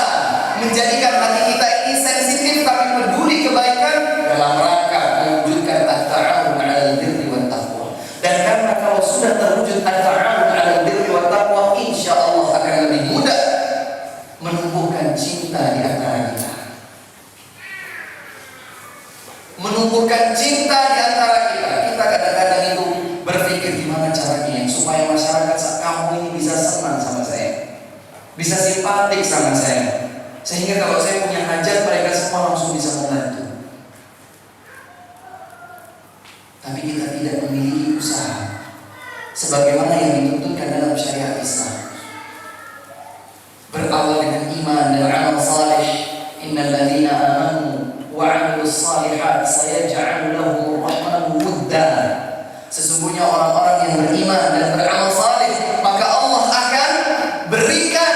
menjadikan hati kita ini sensitif tapi peduli kebaikan dalam rangka mewujudkan at-ta'awun 'alal birri wat taqwa. Dan karena kalau sudah terwujud at-ta'awun 'alal birri wat taqwa, insya Allah akan lebih mudah menumbuhkan cinta di antara kita. Menumbuhkan cinta di antara kita. Kita kadang-kadang itu berpikir gimana caranya supaya masyarakat kampung ini bisa senang sama saya, bisa simpatik sama saya, sehingga kalau saya punya hajat mereka semua langsung bisa membantu. Tapi kita tidak memiliki usaha sebagaimana yang dituntutkan dalam syariat Islam. Berawal dengan iman dan amal saleh. Innal ladzina amanu wa 'amilus shalihat sayaj'alu lahumur rahmanu wudda. Sesungguhnya orang-orang yang beriman dan beramal saleh, maka Allah akan berikan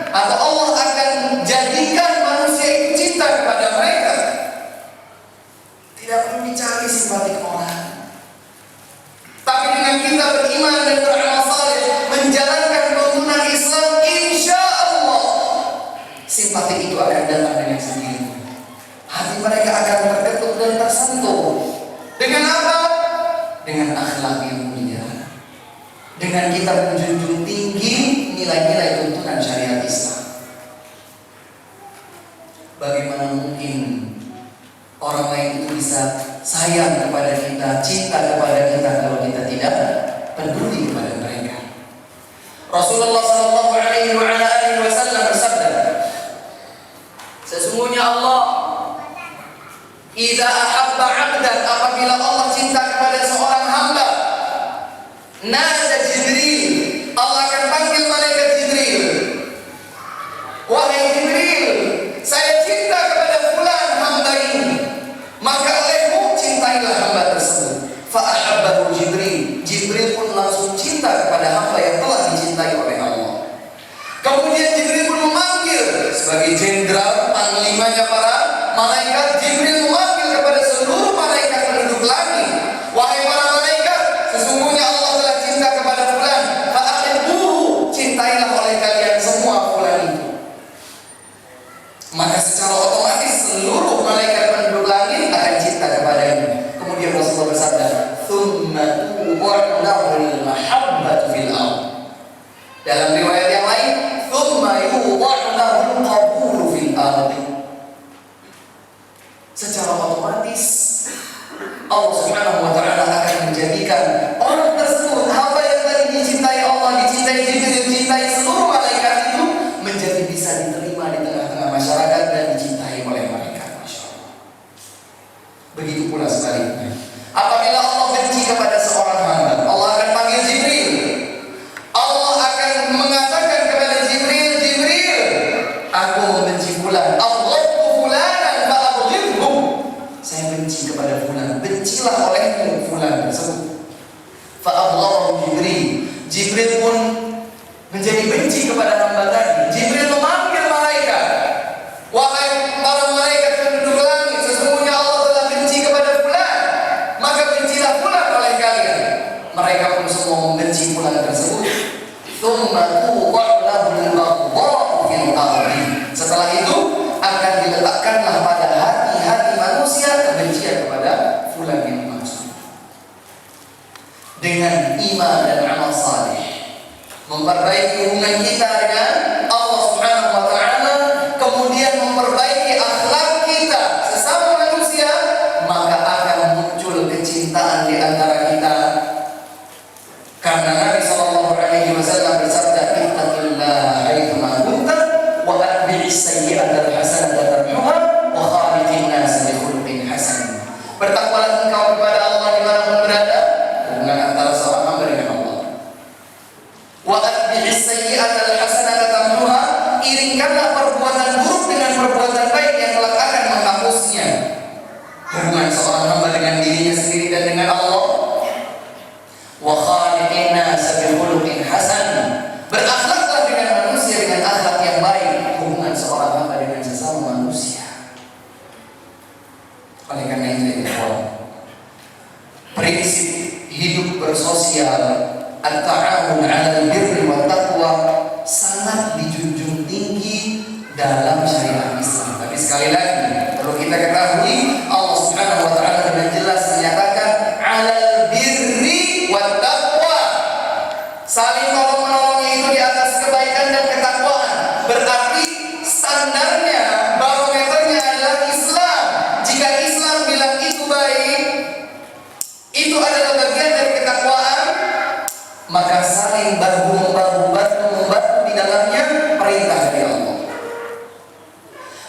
atau Allah akan jadikan manusia itu cinta kepada mereka. Tidak perlu dicari simpatik orang. Tapi dengan kita beriman dan beramal saleh, menjalankan tuntunan Islam, insya Allah simpatik itu akan datang dengan sendirinya. Hati mereka akan terketuk dan tersentuh. Dengan apa? Dengan akhlak yang mulia. Dengan kita menjunjung tinggi nilai-nilai tuntunan syariat Islam. Bagaimana mungkin orang lain itu bisa sayang kepada kita, cinta kepada kita kalau kita tidak peduli kepada mereka? Rasulullah sallallahu alaihi wasallam bersabda, sesungguhnya Allah idza ahabba 'abdan, apabila Allah cinta kepada seorang hamba, nada Jibril, Allah akan panggil malaikat Jibril. Wahai Jibril, saya cinta kepada fulan hamba ini, maka olehmu cintailah hamba tersebut. Fa ahabbahu Jibril, Jibril pun langsung cinta kepada hamba yang telah dicintai oleh Allah. Kemudian Jibril pun memanggil sebagai jenderal panglimanya para malaikat. Jibril memanggil kepada seluruh malaikat penduduk langit, wahai para malaikat, sesungguhnya Allah telah cinta kepada fulan, fa ahibbuhu, cintailah oleh kalian semua fulan itu. Maka secara otomatis seluruh malaikat penduduk langit akan cinta kepadanya. Kemudian Rasulullah bersabda, "Tsumma tu'ba'u lahul mahabbatu fil ardh." Dalam riwayat yang lain, "Tsumma yu'ba'u lahul qabulu fil ardh." Secara otomatis Allah Subhanahu wa taala akan menjadikan orang tersebut, hamba yang tadi dicintai Allah, dicintai Jibril, dicintai seluruh malaikat itu, menjadi bisa diterima di tengah-tengah masyarakat dan dicintai oleh mereka. Masya Allah. Begitu pula sebaliknya. Apabila Allah benci kepada seorang hamba, Allah akan panggil Jibril. Allah akan mengatakan kepada Jibril, Jibril, aku membenci fulan. Saya benci kepada fulan, bencilah olehmu fulan tersebut. Fa'adhahu Jibril, Jibril pun menjadi benci kepada hamba tadi. Jibril memanggil malaikat, wahai para malaikat penduduk langit, sesungguhnya Allah telah benci kepada fulan, maka bencilah fulan oleh kalian. Mereka pun semua membenci fulan tersebut. Tsumma tuqa'u lahul baghdha'u fil ardi. Setelah itu akan diletakkanlah pada hati-hati manusia kebencian kepada fulan yang dimaksud. Dengan iman dan amal saleh, memperbaiki hubungan kita dengan Allah Subhanahu wa taala, kemudian memperbaiki akhlak kita sesama manusia, maka akan muncul kecintaan di antara kita. Karena Nabi sallallahu alaihi wasallam bersabda, "Ittaqillaha haitsu ma kunta wa atbi'is sayyi'ata al-hasanata tamhuha wa khaliqin nas bi khuluqin hasan." Bertakwalah engkau kepada Allah di mana pun berada. Hubungan antara seorang hamba dengan Allah. Wa atbi'is sayyi'ata al-hasanata tamhuha, iringkanlah perbuatan buruk dengan perbuatan baik yang kelak akan menghapusnya. Hubungan seorang hamba dengan dirinya sendiri dan dengan Allah. Wa khaliqin nas bi khuluqin hasan, berakhlaklah dengan manusia dengan akhlak yang baik. Hubungan seorang hamba dengan sesama manusia. Oleh karena itu, prinsip hidup bersosial, at-ta'awun 'alal birri wat taqwa, sangat dijunjung tinggi dalam syariat Islam. Tapi sekali lagi perlu kita ketahui, Allah Subhanahu wa taala dengan jelas menyatakan 'alal birri wat taqwa. Saling tolong-menolongnya itu di atas kebaikan dan ketakwaan. Berarti standarnya, barometernya adalah Islam. Jika Islam bilang itu baik, itu adalah bagian dari ketakwaan, maka saling bahu-membahu, bantu-membantu di dalamnya perintah dari Allah.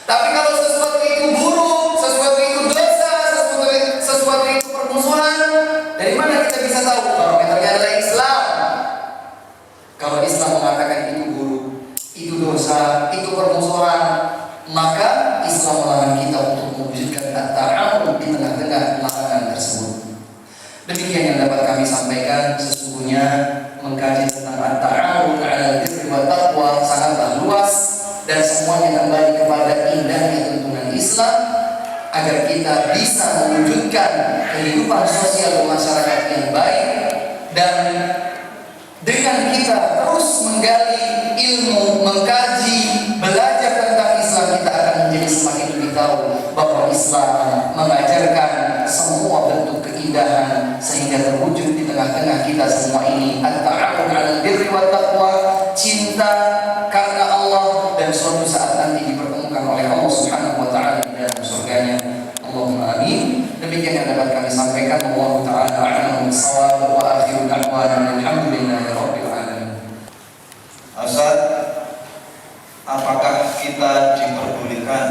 Tapi kalau sesuatu itu buruk, sesuatu itu dosa, sesuatu itu permusuhan, dari mana kita bisa tahu? Barometernya adalah Islam. Kalau Islam mengatakan itu buruk, itu dosa, itu permusuhan, maka Islam melarang kita untuk mewujudkan at-ta'awun di tengah-tengah larangan tersebut. Demikian yang dapat kami sampaikan. Sesungguhnya mengkaji tentang at-ta'awun 'alal birri wat taqwa sangatlah luas, dan semuanya kembali kepada indahnya tuntunan Islam agar kita bisa mewujudkan kehidupan sosial masyarakat yang baik. Dan dengan kita terus menggali ilmu, mengkaji, belajar tentang Islam, kita akan menjadi semakin lebih tahu bahwa Islam mengajarkan semua bentuk keindahan sehingga terwujud di tengah-tengah kita semua ini at-ta'awun 'alal birri wat taqwa, cinta karena Allah, dan suatu saat nanti dipertemukan oleh Allah Subhanahu wa taala di dalam surganya. Allahumma amin. Demikian yang dapat kami sampaikan. Wallahu taala a'lamu bis-shawab wa akhiru da'wana alhamdulillahi rabbil alamin. Ustaz, apakah kita diperbolehkan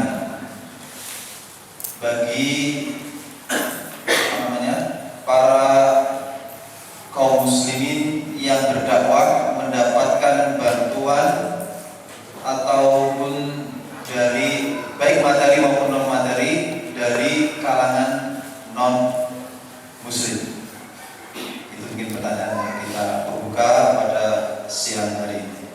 bagi para kaum muslimin yang berdakwah mendapatkan bantuan ataupun dari baik materi maupun non materi dari kalangan non muslim? Itu mungkin pertanyaan yang kita buka pada siang hari ini.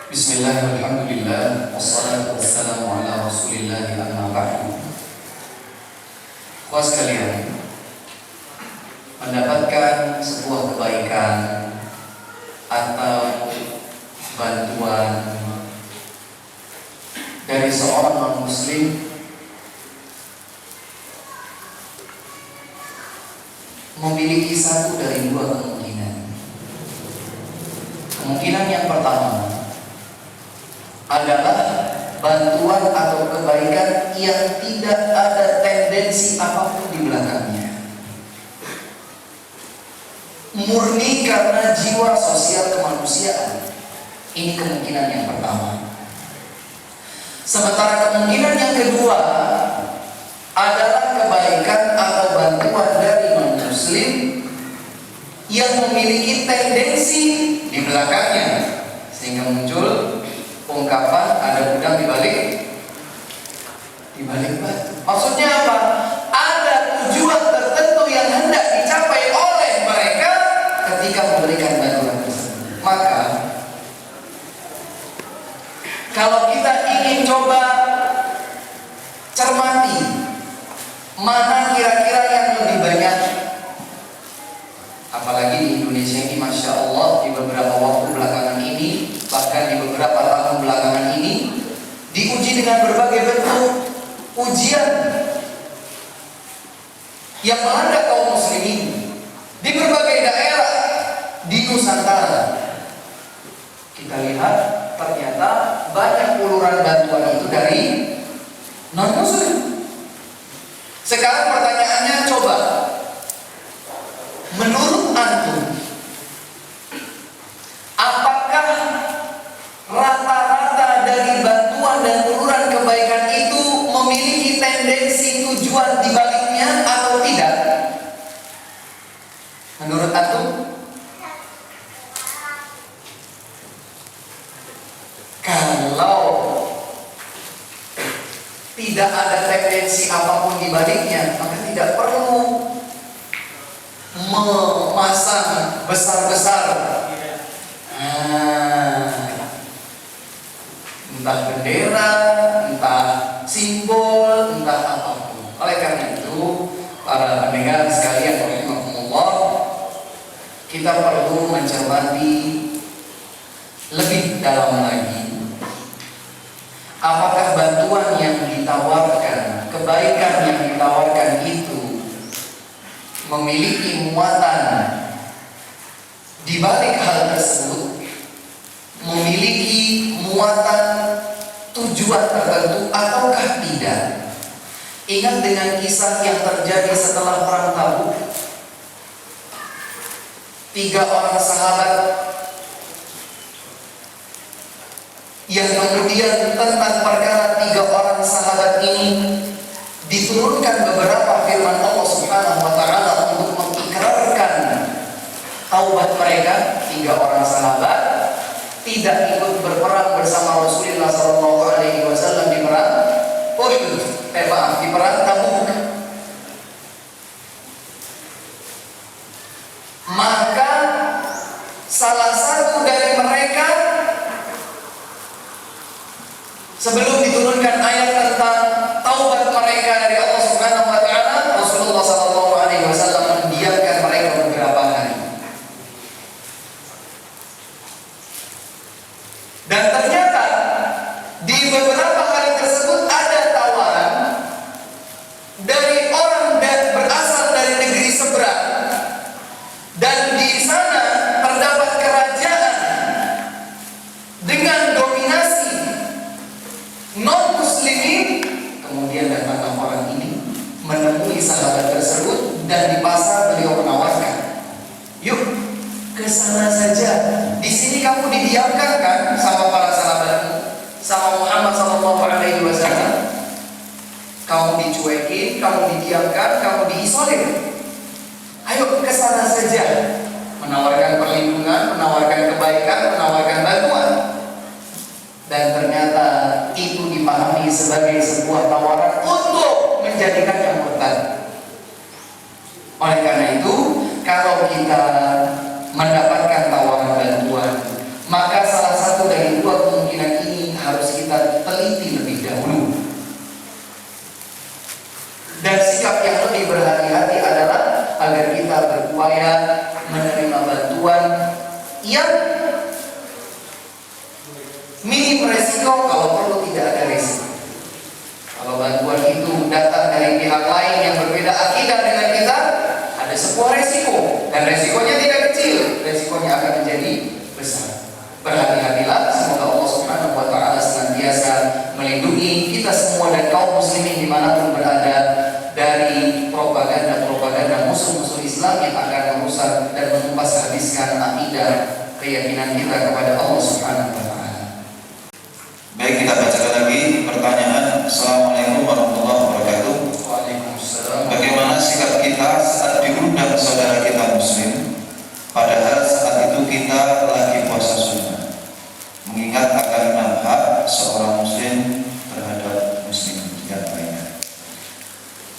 Bismillahirrahmanirrahim. Wassalatu wassalamu ala Rasulillah amma ba'du. Kawan sekalian, mendapatkan sebuah kebaikan atau bantuan dari seorang non-muslim memiliki satu dari dua kemungkinan. Kemungkinan yang pertama adalah bantuan atau kebaikan yang tidak ada tendensi apapun di belakangnya, murni karena jiwa sosial kemanusiaan. Ini kemungkinan yang pertama. Sementara kemungkinan yang kedua adalah kebaikan atau bantuan dari non-muslim yang memiliki tendensi di belakangnya, sehingga muncul ungkapan ada udang di balik batu. Maksudnya apa? Ada tujuan tertentu yang hendak dicapai oleh mereka ketika memberikan bantuan tersebut. Maka kalau kita ingin coba cermati mana kira-kira yang lebih banyak, apalagi di Indonesia ini, Masya Allah, di beberapa diuji dengan berbagai bentuk ujian yang melanda kaum muslimin di berbagai daerah di Nusantara. Kita lihat ternyata banyak uluran bantuan itu dari non-muslim. Sekarang pertanyaannya, coba menurut antum, apakah rata-rata dari bantuan dan uluran kebaikan itu memiliki tendensi tujuan di baliknya atau tidak? Menurut antum? Kalau tidak ada tendensi apapun di baliknya, maka tidak perlu memasang besar-besar entah bendera, entah simbol, entah apapun. Oleh karena itu, para pendengar sekalian rahimakumullah, kita perlu mencermati lebih dalam lagi. Apakah bantuan yang ditawarkan, kebaikan yang ditawarkan itu memiliki muatan di balik hal tersebut, memiliki muatan tujuan tertentu ataukah tidak? Ingat dengan kisah yang terjadi setelah perang Tabuk. 3 orang sahabat yang kemudian tentang perkara 3 orang sahabat ini diturunkan beberapa firman Allah Subhanahu wa taala untuk mengikrarkan taubat mereka. 3 orang sahabat tidak ikut berperang bersama Rasulullah sallallahu alaihi wasallam di perang Uhud, di perang Tabuk. Maka salah satu dari mereka, sebelum diturunkan ayat tentang taubat mereka dari Allah Subhanahu wa taala, Rasulullah sallallahu alaihi wasallam mendiamkan mereka beberapa hari. Dan ternyata di beberapa hari tersebut ada tawaran dari orang dan berasal dari negeri seberang, dan di sana terdapat kerajaan dengan dominasi non-muslimin. Kemudian datang orang ini menemui sahabat tersebut dan di pasar beliau menawarkan, yuk ke sana saja. Di sini kamu didiamkan kan sama para sahabatmu, sama Muhammad sallallahu alaihi wasallam. Kamu dicuekin, kamu didiamkan, kamu diisolir. Ayo ke sana saja. Menawarkan perlindungan, menawarkan kebaikan, menawarkan bantuan. Dan ternyata itu dipahami sebagai sebuah tawaran untuk menjadikannya murtad. Oleh karena itu, kalau kita mendapatkan tawaran bantuan, maka salah satu dari 2 kemungkinan ini harus kita teliti lebih dahulu. Dan sikap yang lebih berhati-hati adalah agar kita berupaya menerima bantuan yang minim resiko, kalau perlu tidak ada resiko. Kalau bantuan itu datang dari pihak lain yang berbeda akidah dengan kita, ada sebuah resiko, dan resikonya tidak kecil, resikonya akan menjadi besar. Berhati-hatilah, semoga Allah Subhanahu wa taala senantiasa melindungi kita semua dan kaum muslimin dimanapun berada dari propaganda musuh-musuh Islam yang akan merusak dan menumpas habiskan akidah keyakinan kita kepada Allah Subhanahu wa taala. Baik, kita bacakan lagi pertanyaan. Assalamualaikum warahmatullahi wabarakatuh. Waalaikumsalam. Bagaimana sikap kita saat diundang saudara kita muslim, padahal saat itu kita lagi puasa sunnah, mengingat akan hak seorang muslim terhadap muslim yang lainnya?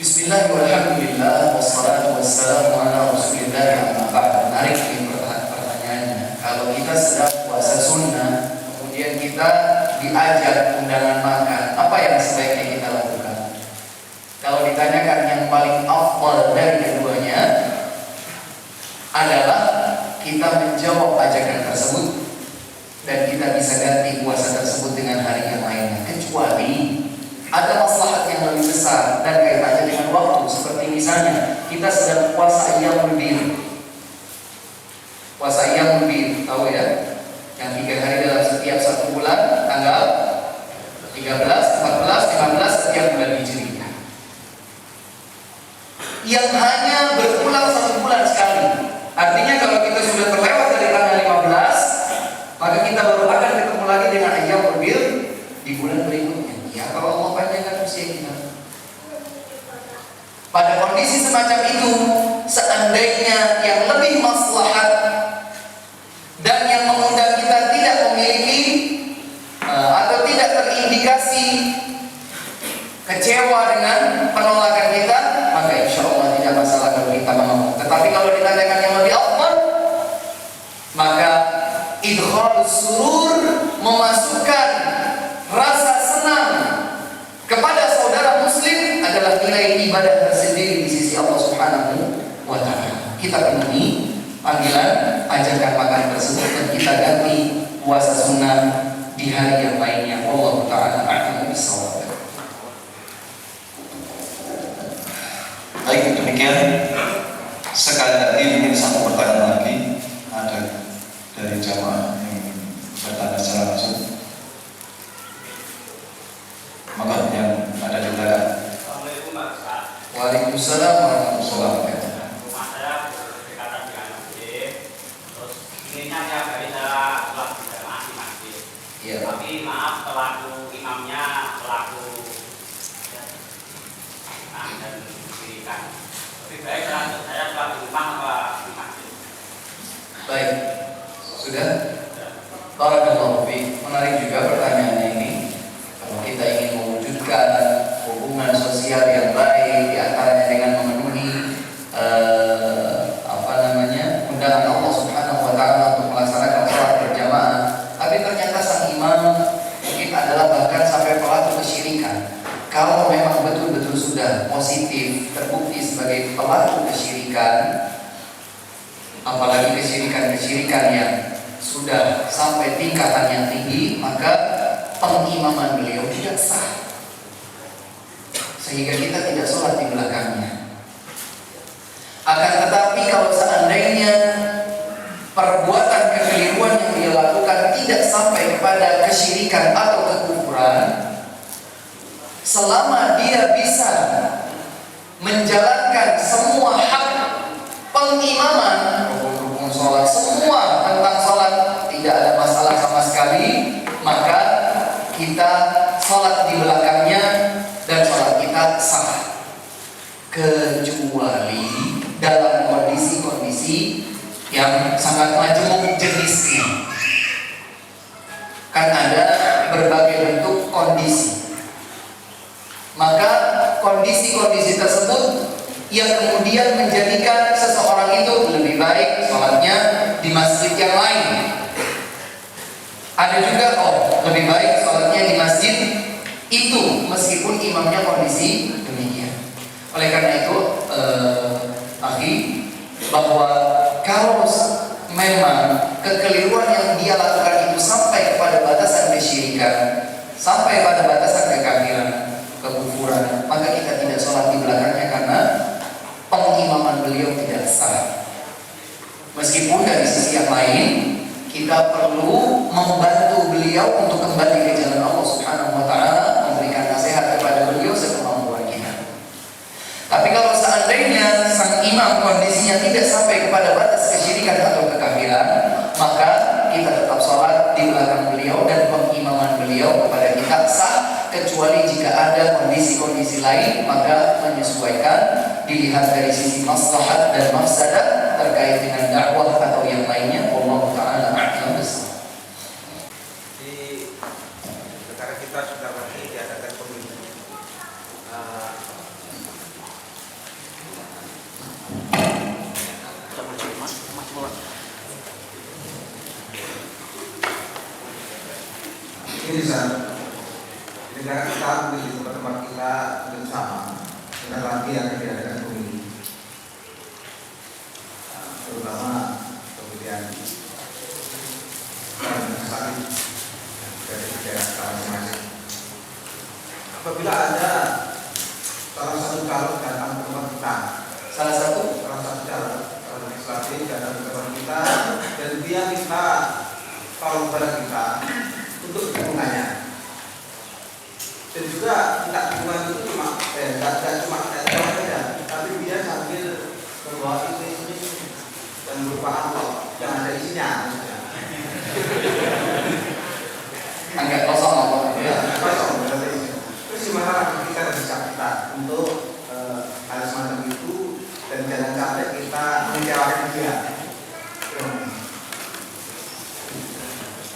Bismillahirrahmanirrahim. Wassalatu wassalamu ala Rasulillah amma ba'd. Menarik ini pertanyaannya. Kalau kita sedang puasa sunnah, kemudian kita diajak undangan makan, apa yang sebaiknya kita lakukan? Kalau ditanyakan yang paling afdal dari keduanya adalah kita menjawab ajakan tersebut dan kita bisa ganti puasa tersebut dengan hari yang lainnya. kecuali ada maslahat yang lebih besar dan kaitannya dengan waktu, seperti misalnya kita sedang puasa Ayyamul Bid. Puasa Ayyamul Bid, tahu ya? Yang 3 hari dalam setiap 1 bulan, tanggal 13, 14, 15 setiap bulan Hijriah. Yang hanya berulang 1 bulan sekali. Artinya kalau kita sudah terlewat dari tanggal 15, maka kita baru akan ketemu lagi dengan Ayyamul Bid di bulan berikutnya. Ya, kalau Allah panjangkan usia kita. Pada kondisi semacam itu, seandainya yang lebih maslahat dan yang mengundang kita tidak memiliki atau tidak terindikasi kecewa dengan penolakan kita, maka insya Allah tidak masalah kalau kita mau. Tetapi kalau ditanyakan yang lebih afdal, maka idkhalus surur, memasukkan rasa senang kepada saudara muslim adalah nilai ibadah tersendiri di sisi Allah Subhanahu wa ta'ala. Kita penuhi panggilan ajakan makan tersebut dan kita ganti puasa sunnah di hari yang lainnya. Wallahu ta'ala a'lam bishawab. Baik, demikian. Sekali lagi mungkin satu pertanyaan lagi ada dari jamaah yang bertanya secara langsung. Maka yang ada di belakang. Assalamualaikum Pak Ustaz. Waalaikumsalam warahmatullahi wabarakatuh. Rumah saya berdekatan dengan masjid. Terus inginnya tiap hari saya sholat berjamaah di masjid. Iya. Tapi maaf pelaku imamnya pelaku dan dirikan. Lebih baik saya sholat di rumah apa di masjid. Baik. Sudah? Barakallahu fiik. Menarik juga pertanyaannya ini. Kalau kita ingin mewujudkan hubungan sosial yang baik, di antaranya dengan memenuhi undangan Allah Subhanahu wa ta'ala untuk melaksanakan sholat berjamaah, tapi ternyata sang imam mungkin adalah bahkan sampai pelaku kesyirikan. Kalau memang betul-betul sudah positif terbukti sebagai pelaku kesyirikan, apalagi kesyirikan yang sudah sampai tingkatan yang tinggi, maka pengimaman beliau tidak sah, sehingga kita tidak sholat di belakangnya. Akan tetapi kalau seandainya perbuatan kekeliruan yang dia lakukan tidak sampai kepada kesyirikan atau kekufuran, selama dia bisa menjalankan semua hak pengimaman, rukun sholat, semua tentang sholat, tidak ada masalah sama sekali, maka kita sholat di belakangnya dan sholat kita sah, kecuali dalam kondisi-kondisi yang sangat majmuk jenisnya. Kan ada berbagai bentuk kondisi, maka kondisi-kondisi tersebut yang kemudian menjadikan seseorang itu lebih baik sholatnya di masjid yang lain. Ada juga lebih baik sholatnya di masjid itu meskipun imamnya kondisi demikian. Oleh karena itu, bahwa kalau memang kekeliruan yang dia lakukan itu sampai kepada batasan kesyirikan, sampai pada batasan kekafiran, kekufuran, maka kita tidak sholat di belakangnya karena pengimaman beliau tidak sah. Meskipun dari sisi yang lain kita perlu membantu beliau untuk kembali ke jalan Allah Subhanahu wa ta'ala, memberikan nasihat kepada beliau sekemampuan kita. Tapi kalau seandainya sang imam kondisinya tidak sampai kepada batas kesyirikan atau kekafiran, maka kita tetap sholat di belakang beliau dan pengimaman beliau kepada kita sah, kecuali jika ada kondisi-kondisi lain, maka menyesuaikan, dilihat dari sisi maslahat dan mafsadah terkait dengan dakwah atau yang lainnya. Wallahu ta'ala a'lam bishawab. Di negara kita sudah lagi diadakan pemilu. Ini sana, di negara kita, di tempat-tempat kita belum sama. Sebentar lagi akan diadakan pemilu, terutama kemudian sakit dari daerah masing-masing. apabila ada salah satu calon datang ke tempat kita, Salah satu calon legislatif datang ke tempat kita dan dia minta tolong kepada kita untuk dukungannya, dan juga minta dukungan itu tidak cuma saja, tapi dia sambil membawa ini dan berupa amplop yang ada isinya. agak kosong apa? Ya, kosong. Terus gimana kita bisa kita untuk hal semacam itu dan jangan sampai kita mengecewakan dia.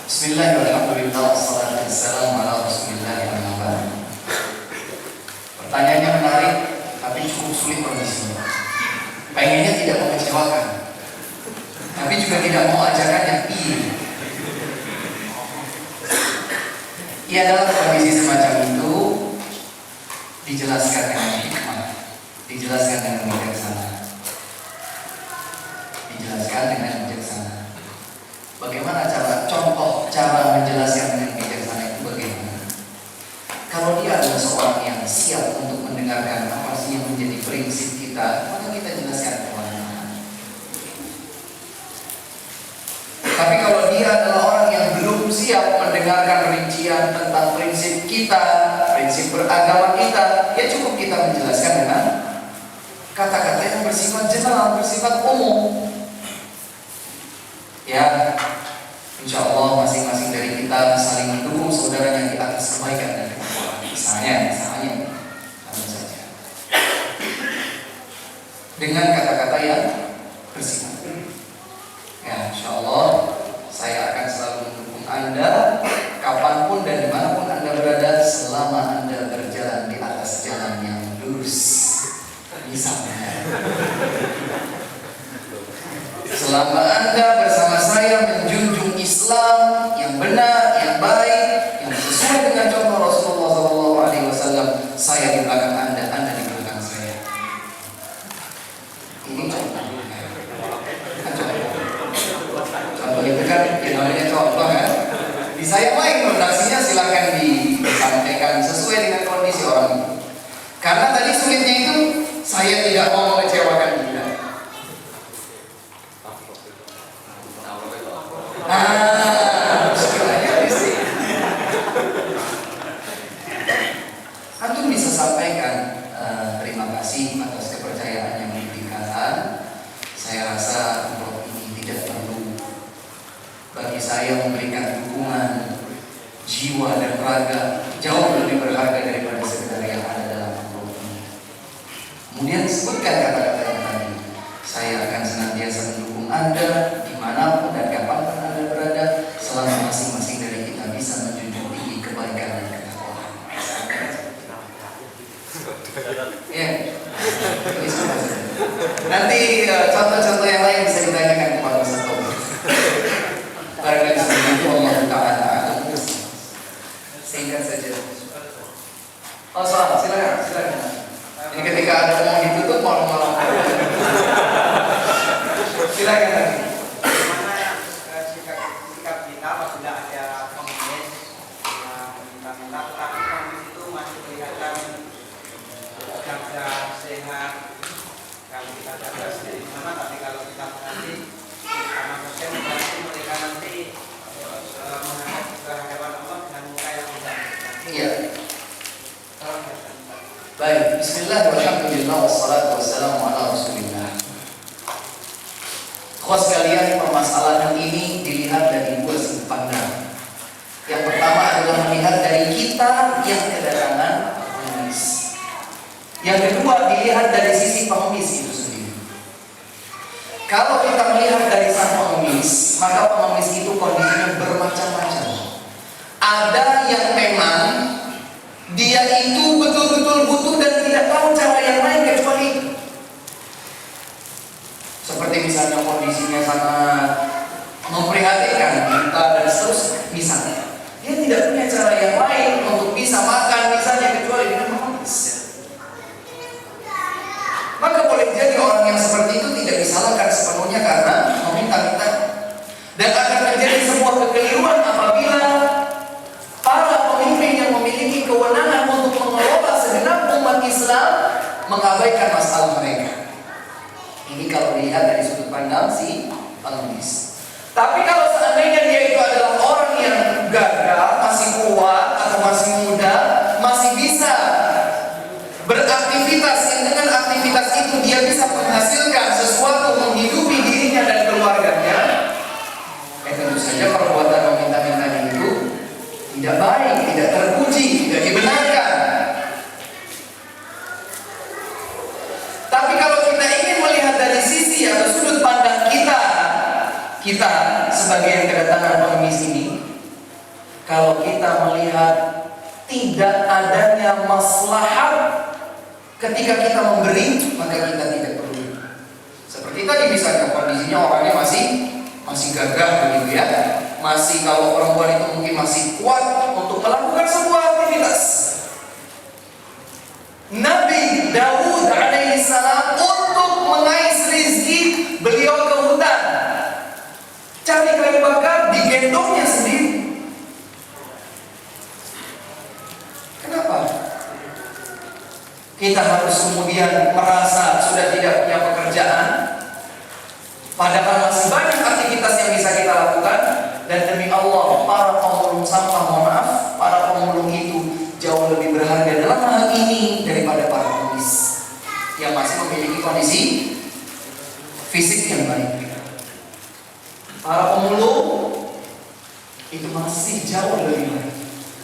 Bismillahirrahmanirrahim. Wassalatu wassalamu ala Rasulillah. Pertanyaannya menarik, tapi cukup sulit kondisinya. Pengennya tidak mengecewakan, tapi juga tidak mau ajakan yang Ia dalam kondisi semacam itu dijelaskan dengan hikmah, dijelaskan dengan bijaksana, Bagaimana contoh cara menjelaskan dengan bijaksana itu bagaimana? Kalau dia adalah seorang yang siap untuk mendengarkan apa sih yang menjadi prinsip kita, maka kita jelaskan pelan-pelan. Tapi kalau dia adalah orang yang belum siap mendengarkan rincian tentang prinsip kita, prinsip beragama kita, ya cukup kita menjelaskan dengan kata-kata yang bersifat general, bersifat umum. Ya, insya Allah masing-masing dari kita saling mendukung saudara yang di atas kebaikan dan ketakwaan. Misalnya, sama saja dengan kata-kata yang bersifat. Ya, insya Allah saya akan selalu mendukung Anda kapanpun dan dimanapun Anda berada selama Anda berjalan di atas jalan yang lurus. Misalnya, selama Anda bersama saya menjunjung Islam yang benar, yang baik, yang sesuai dengan contoh Rasulullah SAW, saya di belakang Anda di belakang saya. Ini contoh itu kan yang namanya contoh kan. Di saya baik redaksinya silakan disampaikan sesuai dengan kondisi orang itu. Karena tadi sulitnya itu saya tidak mau mengecewakan dia. Sebenarnya di sini Antum bisa sampaikan terima kasih atas kepercayaan yang diberikan. Saya rasa untuk ini tidak perlu bagi saya memberikan dukungan jiwa dan raga jauh lebih berharga daripada sekedar yang ada dalam amplop ini. Kemudian sebutkan kata-kata yang tadi. Saya akan senantiasa mendukung Anda dimanapun dan kapanpun Anda berada, selama masing-masing dari kita bisa menjunjung tinggi kebaikan dan ketakwaan. Ya, nanti contoh-contoh yang lain bisa ditanyakan kepada Ustaz Taufik. Barangkali seperti itu Allah Ta'ala. Singkat saja. Oh, silakan. Ini ketika ada mau ditutup malam-malam. Silakan lagi. Bagaimana sikap kita apabila ada pengemis yang meminta-minta, tetapi pengemis itu masih kelihatan gagah, sehat. Kalau kita gagah sendiri sama, tapi kalau kita mengasih sama dosen berarti mereka nanti menghadap kehadapan Allah dengan muka yang tidak. Iya. Baik, bismillah walhamdulillah wassalatu wassalamu ala Rasulillah. Khusus sekalian, permasalahan ini dilihat dari dua sudut pandang. Yang pertama adalah melihat dari kita yang kedatangan pengemis. Yang kedua dilihat dari sisi pengemis itu sendiri. Kalau kita melihat dari sang pengemis, maka pengemis itu kondisinya bermacam-macam. Ada yang memang dia itu betul-betul butuh dan tidak tahu cara yang lain kecuali itu. Seperti misalnya kondisinya sangat memprihatinkan, minta dan seterusnya. Misalnya, dia tidak punya cara yang lain untuk bisa makan misalnya kecuali dengan mengemis. Maka boleh jadi orang yang seperti itu tidak disalahkan sepenuhnya karena meminta-minta. Dan akan terjadi sebuah kekeliruan apabila para pemimpin yang memiliki kewenangan untuk mengelola mengabaikan masalah mereka. Ini kalau dilihat dari sudut pandang si penulis. Tapi kalau seandainya dia itu adalah orang yang gagal, masih kuat atau masih muda, masih bisa beraktivitas, yang dengan aktivitas itu dia bisa menghasilkan sesuatu, menghidupi dirinya dan keluarganya, tentu saja perbuatan meminta-minta itu tidak baik, tidak terpuji, tidak dibenarkan. Tapi kalau kita ingin melihat dari sisi atau sudut pandang kita sebagai yang kedatangan pengemis ini, kalau kita melihat tidak adanya maslahat ketika kita memberi, maka kita tidak perlu. Seperti tadi misalnya kondisinya orangnya masih gagah begitu ya, masih, kalau perempuan itu mungkin masih kuat untuk melakukan sebuah aktivitas. Nabi Daud alaihissalam untuk mengais rizki beliau ke hutan, cari kayu bakar, digendongnya sendiri. Kenapa? Kita harus kemudian merasa sudah tidak punya pekerjaan, padahal masih banyak aktivitas yang bisa kita lakukan. Dan demi Allah, para pemulung sampah, mohon maaf, para pemulung itu jauh lebih berharga dalam hal ini daripada para penulis yang masih memiliki kondisi fisik yang baik. Para pemulung itu masih jauh lebih baik,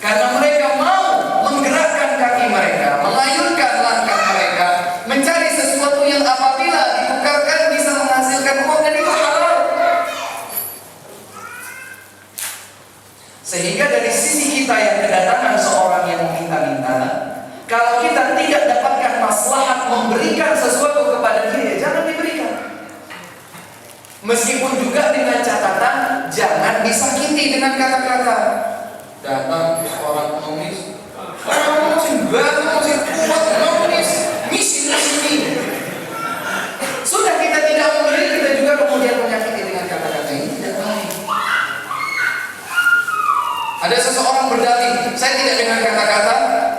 karena mereka mau menggerakkan kaki mereka, mengayunkan langkah mereka, mencari sesuatu yang apabila ditukarkan bisa menghasilkan uang, dan itu halal. Sehingga dari sisi kita yang kedatangan seorang yang meminta-minta, kalau kita tidak dapatkan maslahat memberikan sesuatu kepada dia, jangan diberikan. Meskipun juga dengan catatan jangan disakiti dengan kata-kata. Datang seorang pengemis, kamu masih ganteng, masih kuat, pengemis, misi. Sudah kita tidak memberi, kita juga kemudian menyakiti dengan kata-kata ini, tidak baik. Ada seseorang berdalih, saya tidak dengan kata-kata,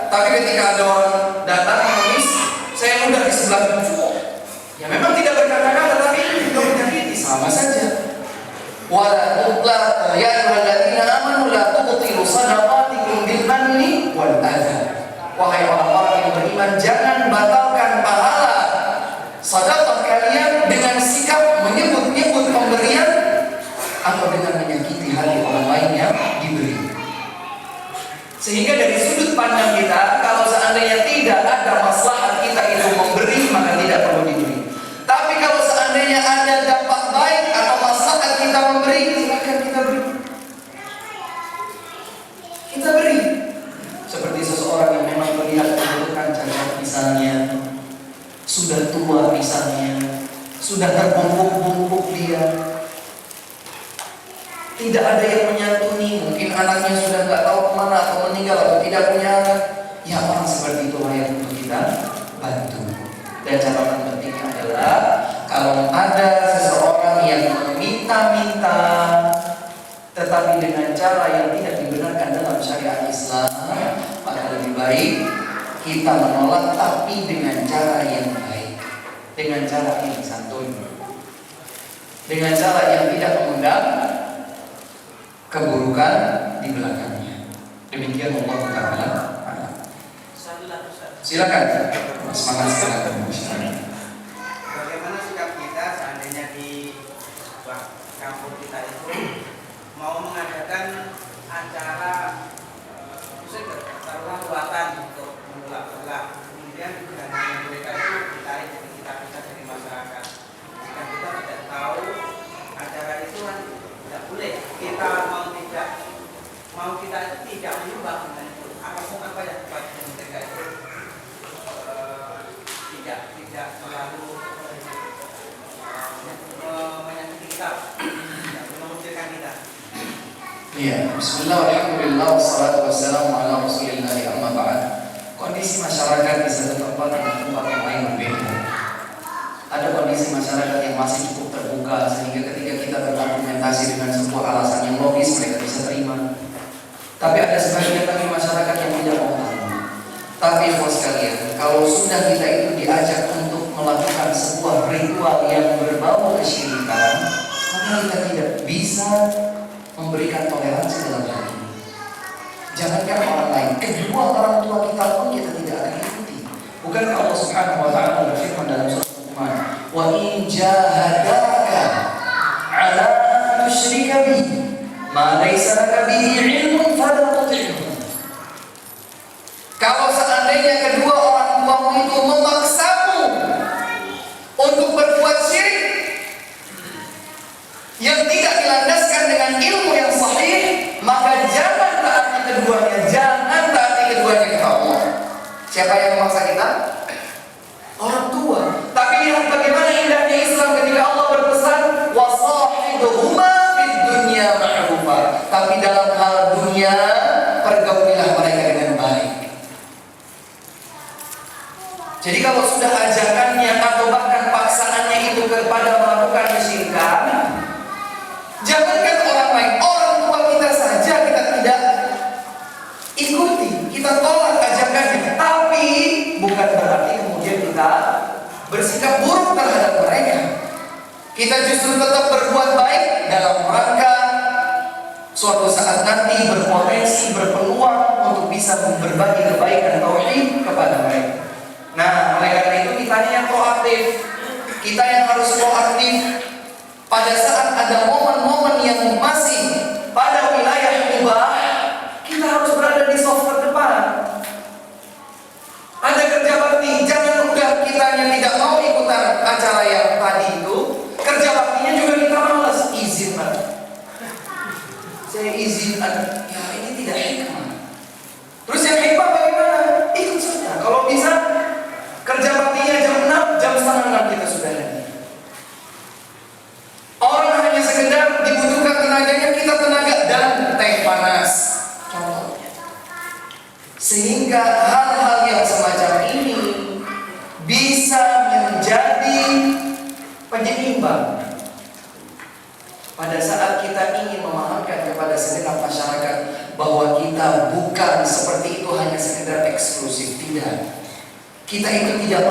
tapi ketika ada orang datang mengemis, saya mudah di sebelah musuh. Ya memang tidak berkata-kata, tapi itu juga menyakiti, sama saja. Wala ya ayyuhalladzina amanu la tubtilu shadaqatikum bil manni wal adha. Wahai orang-orang yang beriman, jangan batalkan pahala sedekah kalian dengan sikap menyebut-nyebut pemberian atau dengan menyakiti hati orang lain yang diberi. Sehingga dari sudut pandang kita, kalau seandainya tidak ada maslahat kita itu memberi, maka tidak perlu diberi. Tapi kalau seandainya ada dampak baik atau maslahat kita memberi, silakan kita beri. Kita beri. Seperti seseorang yang memang melihat kebutuhan cacat misalnya, sudah tua misalnya, sudah terbungkuk-bungkuk dia, tidak ada yang menyantuni, mungkin anaknya sudah nggak tahu kemana atau meninggal atau tidak punya anak. Ya, orang seperti itu yang perlu kita bantu. Dan catatan pentingnya adalah kalau ada seseorang yang meminta-minta tetapi dengan cara yang tidak dibenarkan dalam syariat Islam, maka lebih baik kita menolak, tapi dengan cara yang baik, dengan cara yang santun, dengan cara yang tidak mengundang keburukan di belakangnya. Demikian Allah Ta'ala. Silakan. Semangat sekarang. Bagaimana sikap kita seandainya di kampung kita itu mau mengadakan acara taruhan buatan untuk menolak-tolak, kemudian dengan mereka itu ditarik kita dari masyarakat. Jika kita tidak tahu acara itu kan tidak boleh, kita mau kita tidak menyumbang dengan itu, apapun apa yang buat mereka itu tidak selalu menyakiti kita, tidak mengusirkan kita. Iya, bismillah, alhamdulillah, wassalatu wassalamu ala rasulillah, amma ba'd. Kondisi masyarakat di satu tempat dengan tempat yang lain berbeda. Ada kondisi masyarakat yang masih cukup terbuka sehingga ketika kita berargumentasi dengan sebuah alasan yang logis mereka bisa terima. Tapi ada sebagian lagi masyarakat yang tidak mau tahu. Tapi bos sekalian, kalau sudah kita itu diajak untuk melakukan sebuah ritual yang berbau kesyirikan, maka kita tidak bisa memberikan toleransi dalam hal ini. Jangankan orang lain, kedua orang tua kita pun kita tidak akan ikuti. Bukankah Allah Subhanahu wa taala berfirman dalam surah Luqman, "Wa in jahadaka 'ala an tusyrika bi ma laysa laka bihi 'ilmun fala tuti'hum." Kalau seandainya kedua orang tuamu itu memaksamu untuk berbuat syirik yang tidak dilandaskan dengan ilmu yang sahih, maka jangan taati keduanya, jangan taati keduanya kepada Allah. Siapa yang memaksa kita? Orang tua. Tapi lihat bagaimana indahnya Islam ketika Allah berpesan, "Wasahibuhuma fid dunya ma'rufa." Tapi dalam hal dunia, pergaulilah mereka dengan baik. Jadi kalau sudah ajakannya atau bahkan paksaannya itu kepada melakukan kesyirikan, jangankan orang lain, orang tua kita saja kita tidak ikuti, kita tolak ajakannya. Tapi bukan berarti kemudian kita bersikap buruk terhadap mereka. Kita justru tetap berbuat baik dalam rangka suatu saat nanti berpotensi, berpeluang untuk bisa berbagi kebaikan tauhid kepada mereka. Nah, oleh karena itu kita yang proaktif, kita yang harus proaktif pada saat ada momen-momen yang masih pada wilayah mubah, kita harus berada di soft terdepan. Ada kerja bakti, jangan udah kitanya tidak mau ikutan acara yang tadi itu, kerja baktinya juga kita malas, izin Pak. Saya izin, ya ini tidak hikmah. Terus yang hikmah bagaimana? Ikut saja. Kalau bisa kerja baktinya jam 6, jam setengah 6 kita sudah ada. Orang hanya sekedar dibutuhkan tenaganya, kita tenaga dan teh panas. Contohnya. Sehingga hal-hal yang semacam ini bisa menjadi penyeimbang pada saat kita ingin memahamkan kepada segenap masyarakat bahwa kita bukan seperti itu hanya sekedar eksklusif, tidak. Kita itu tidak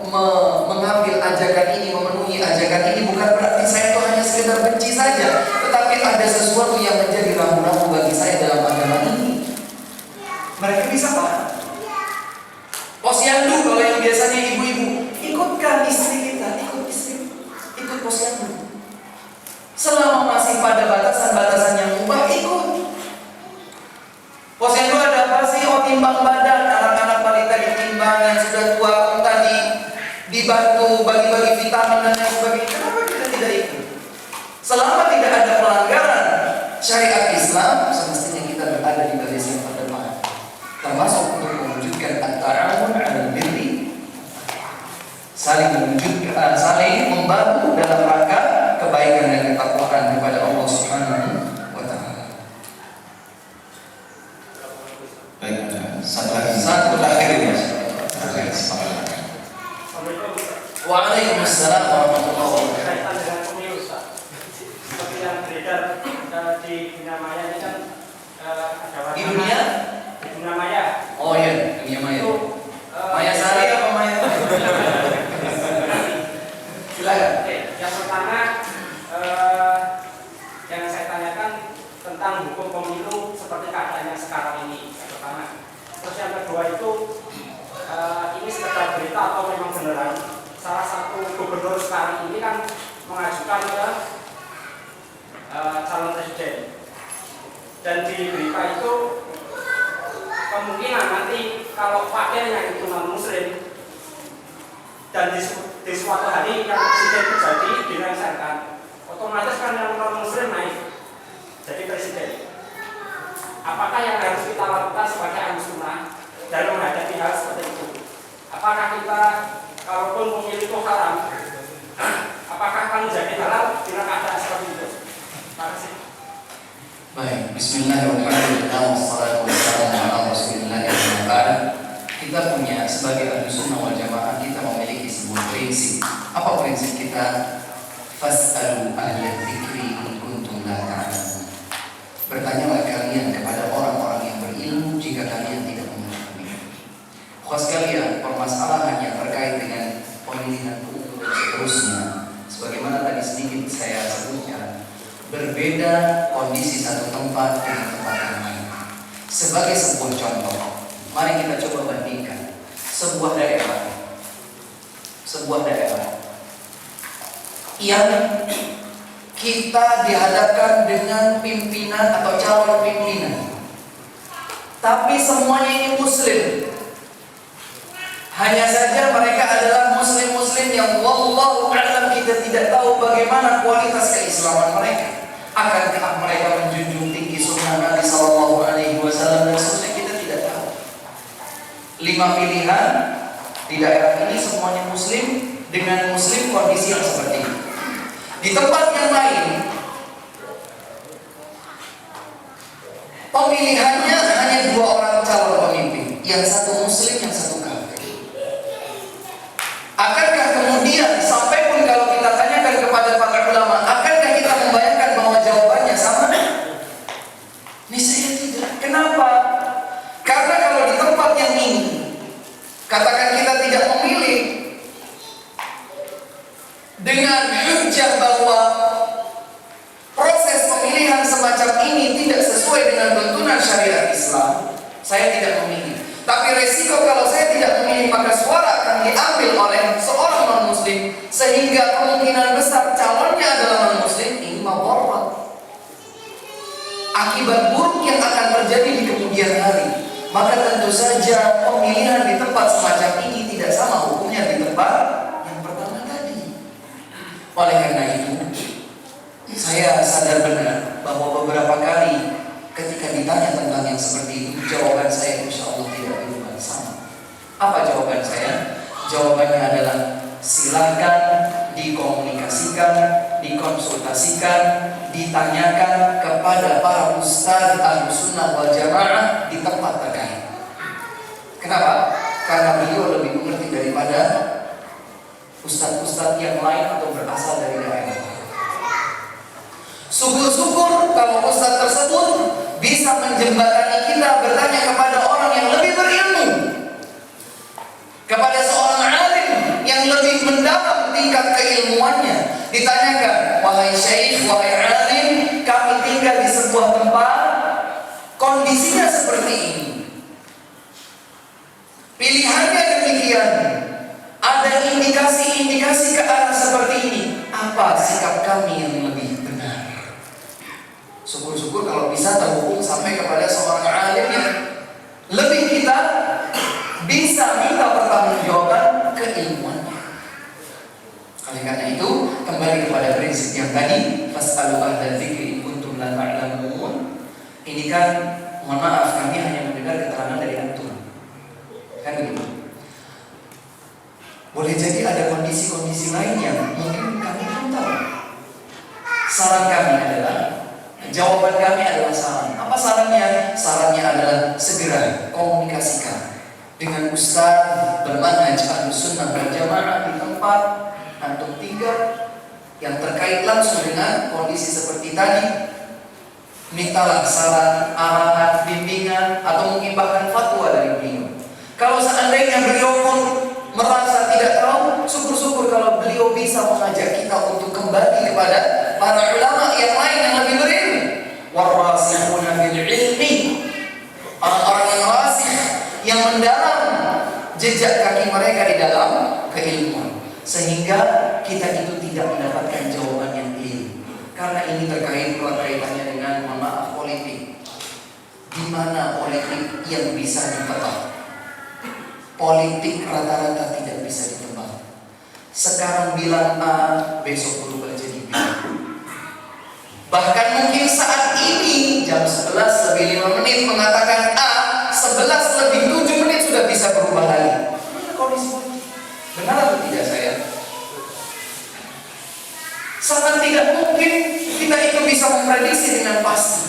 mau mengambil ajakan ini, memenuhi ajakan ini, bukan berarti saya itu hanya sekedar benci saja, tetapi ada sesuatu yang menjadi rambu-rambu bagi saya dalam agama ini. Mereka bisa paham. Posyandu, kalau yang biasanya ibu-ibu, ikutkan istri kita, ikut posyandu. Selama masih pada batasan-batasan yang mubah, ikut. Posyandu ada apa sih? Oh, timbang badan, anak-anak balita ditimbang, yang sudah tua tadi dibantu bagi-bagi vitamin dan lain sebagainya. Kenapa kita tidak ikut? Selama tidak ada pelanggaran syariat Islam, semestinya kita berada di baris yang terdepan, termasuk untuk mewujudkan at-ta'awun 'alal birri, saling membantu dalam rangka kebaikan dan ketakwaan kepada Allah Subhanahu wa taala. Baik, satu terakhir ya. Waalaikumsalam warahmatullahi wabarakatuh. Kaitan dengan pemilu, Pak. Seperti yang beredar di dunia maya ini kan ada wacana. Di dunia? Di dunia maya. Oh iya, dunia maya. Itu Maya Sari apa Maya? Silakan. Oke, yang pertama yang saya tanyakan tentang hukum pemilu seperti keadaannya sekarang ini. Yang pertama. Terus yang kedua itu ini sekedar berita atau memang beneran? Salah satu gubernur sekarang ini kan mengajukan ke calon presiden, dan di berita itu kemungkinan nanti kalau wakilnya itu non muslim dan di suatu hari yang presiden terjadi dilengsarkan, otomatis kan yang non muslim naik jadi presiden. Apakah yang harus kita lakukan sebagai ahli sunnah dalam menghadapi hal seperti itu? Apakah kita kalaupun pemilu itu haram, apakah akan menjadi halal dengan keadaan seperti itu? Terima kasih. Baik, bismillahirrahmanirrahim. Wassalatu wassalamu ala Rasulillah. Kita punya sebagai ahli sunnah wal jamaah, kita memiliki sebuah prinsip. Apa prinsip kita? Fas'alu ahla dzikri in kuntum la ta'lamun. Bertanyalah kalian kepada orang-orang yang berilmu jika kalian tidak mengetahui. Khas kalian permasalahan yang terkait dengan pemilihan umum dan seterusnya, sebagaimana tadi sedikit saya sebutkan, berbeda kondisi satu tempat dengan tempat yang lain. Sebagai sebuah contoh, mari kita coba bandingkan sebuah daerah yang kita dihadapkan dengan pimpinan atau calon pimpinan, tapi semuanya ini muslim. Hanya saja mereka adalah muslim-muslim yang wallahu a'lam, kita tidak tahu bagaimana kualitas keislaman mereka. Akankah mereka menjunjung tinggi sunnah Nabi sallallahu alaihi wasallam dan seterusnya, kita tidak tahu. 5 pilihan di daerah ini semuanya muslim, dengan muslim kondisi yang seperti ini. Di tempat yang lain pemilihannya hanya 2 orang calon pemimpin, yang satu muslim, yang satu kafir. Akankah kemudian sampai pun kalau kita tanyakan kepada para ulama, akankah kita membayangkan bahwa jawabannya sama? Niscaya tidak. Kenapa? Karena kalau di tempat yang ini, katakan kita tidak memilih dengan hujah bahwa proses pemilihan semacam ini tidak sesuai dengan tuntunan syariat Islam, saya tidak memilih. Tapi resiko kalau saya tidak memilih, maka suara akan diambil oleh seorang non-muslim, sehingga kemungkinan besar calonnya adalah non-muslim. Ini mawarat, akibat buruk yang akan terjadi di kemudian hari. Maka tentu saja pemilihan di tempat semacam ini tidak sama hukumnya di tempat yang pertama tadi. Oleh karena itu, saya sadar benar bahwa beberapa kali ketika ditanya tentang yang seperti itu, jawaban saya insya Allah tidak berubah sama. Apa jawaban saya? Jawabannya adalah silakan dikomunikasikan, dikonsultasikan, ditanyakan kepada para ustaz Ahlussunnah wal Jamaah di tempat terkait. Kenapa? Karena beliau lebih mengerti daripada ustaz-ustaz yang lain atau berasal dari daerah. Syukur-syukur kalau ustaz tersebut bisa menjembatani kita bertanya kepada orang yang lebih berilmu, kepada seorang alim yang lebih mendalam tingkat keilmuannya. Ditanyakan, wahai syekh, wahai alim, kami tinggal di sebuah tempat, kondisinya seperti ini, pilihannya demikian, ada indikasi-indikasi ke arah seperti ini, apa sikap kami yang lebih benar? Syukur-syukur kalau bisa terhubung sampai kepada seorang alim yang lebih kita bisa minta pertanggungjawaban keilmuannya. Oleh karena itu, kembali kepada prinsip yang tadi, fas'alu ahla dzikri in kuntum la ta'lamun. Ini kan, mohon maaf, kami hanya mendengar keterangan dari antum. Kan begitu. Boleh jadi ada kondisi-kondisi lain yang mungkin kami belum tahu. Saran kami adalah, jawaban kami adalah saran. Apa sarannya? Sarannya adalah segera komunikasikan dengan ustaz bermanhaj Ahlussunnah wal Jamaah di tempat antum tinggal yang terkait langsung dengan kondisi seperti tadi. Mintalah saran, arahan, bimbingan, atau mungkin bahkan fatwa dari beliau. Kalau seandainya beliau pun merasa tidak tahu, syukur-syukur kalau beliau bisa mengajak kita untuk kembali kepada para ulama yang lain yang lebih berilmu. Warasikhuna bil ilmi, orang-orang yang rasih, yang mendalam jejak kaki mereka di dalam keilmuan, sehingga kita itu tidak mendapatkan jawaban yang keliru. Karena ini terkait kaitannya dengan, mohon maaf, politik. Di mana politik yang bisa ditebak? Politik rata-rata tidak bisa ditebak. Sekarang bilang A, besok berubah jadi B. Bahkan mungkin saat ini jam 11 lebih 5 menit mengatakan A, 11 lebih 7 menit sudah bisa berubah lagi. Ini kondisi politik. Benar atau tidak saya? Sangat tidak mungkin kita itu bisa memprediksi dengan pasti.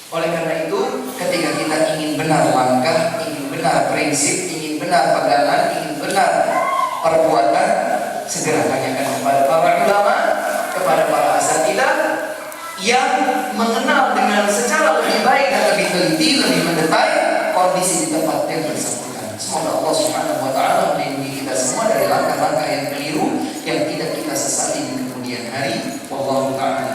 Oleh karena itu, ketika kita ingin benar langkah, ingin benar prinsip, ingin benar pegangan, ingin benar perbuatan, segera tanyakan kepada para ulama, kepada para asatidzah yang mengenal dengan secara lebih baik dan lebih teliti, lebih mendetail kondisi di tempat yang bersangkutan. Semoga Allah Subhanahu wa wallahu ta'ala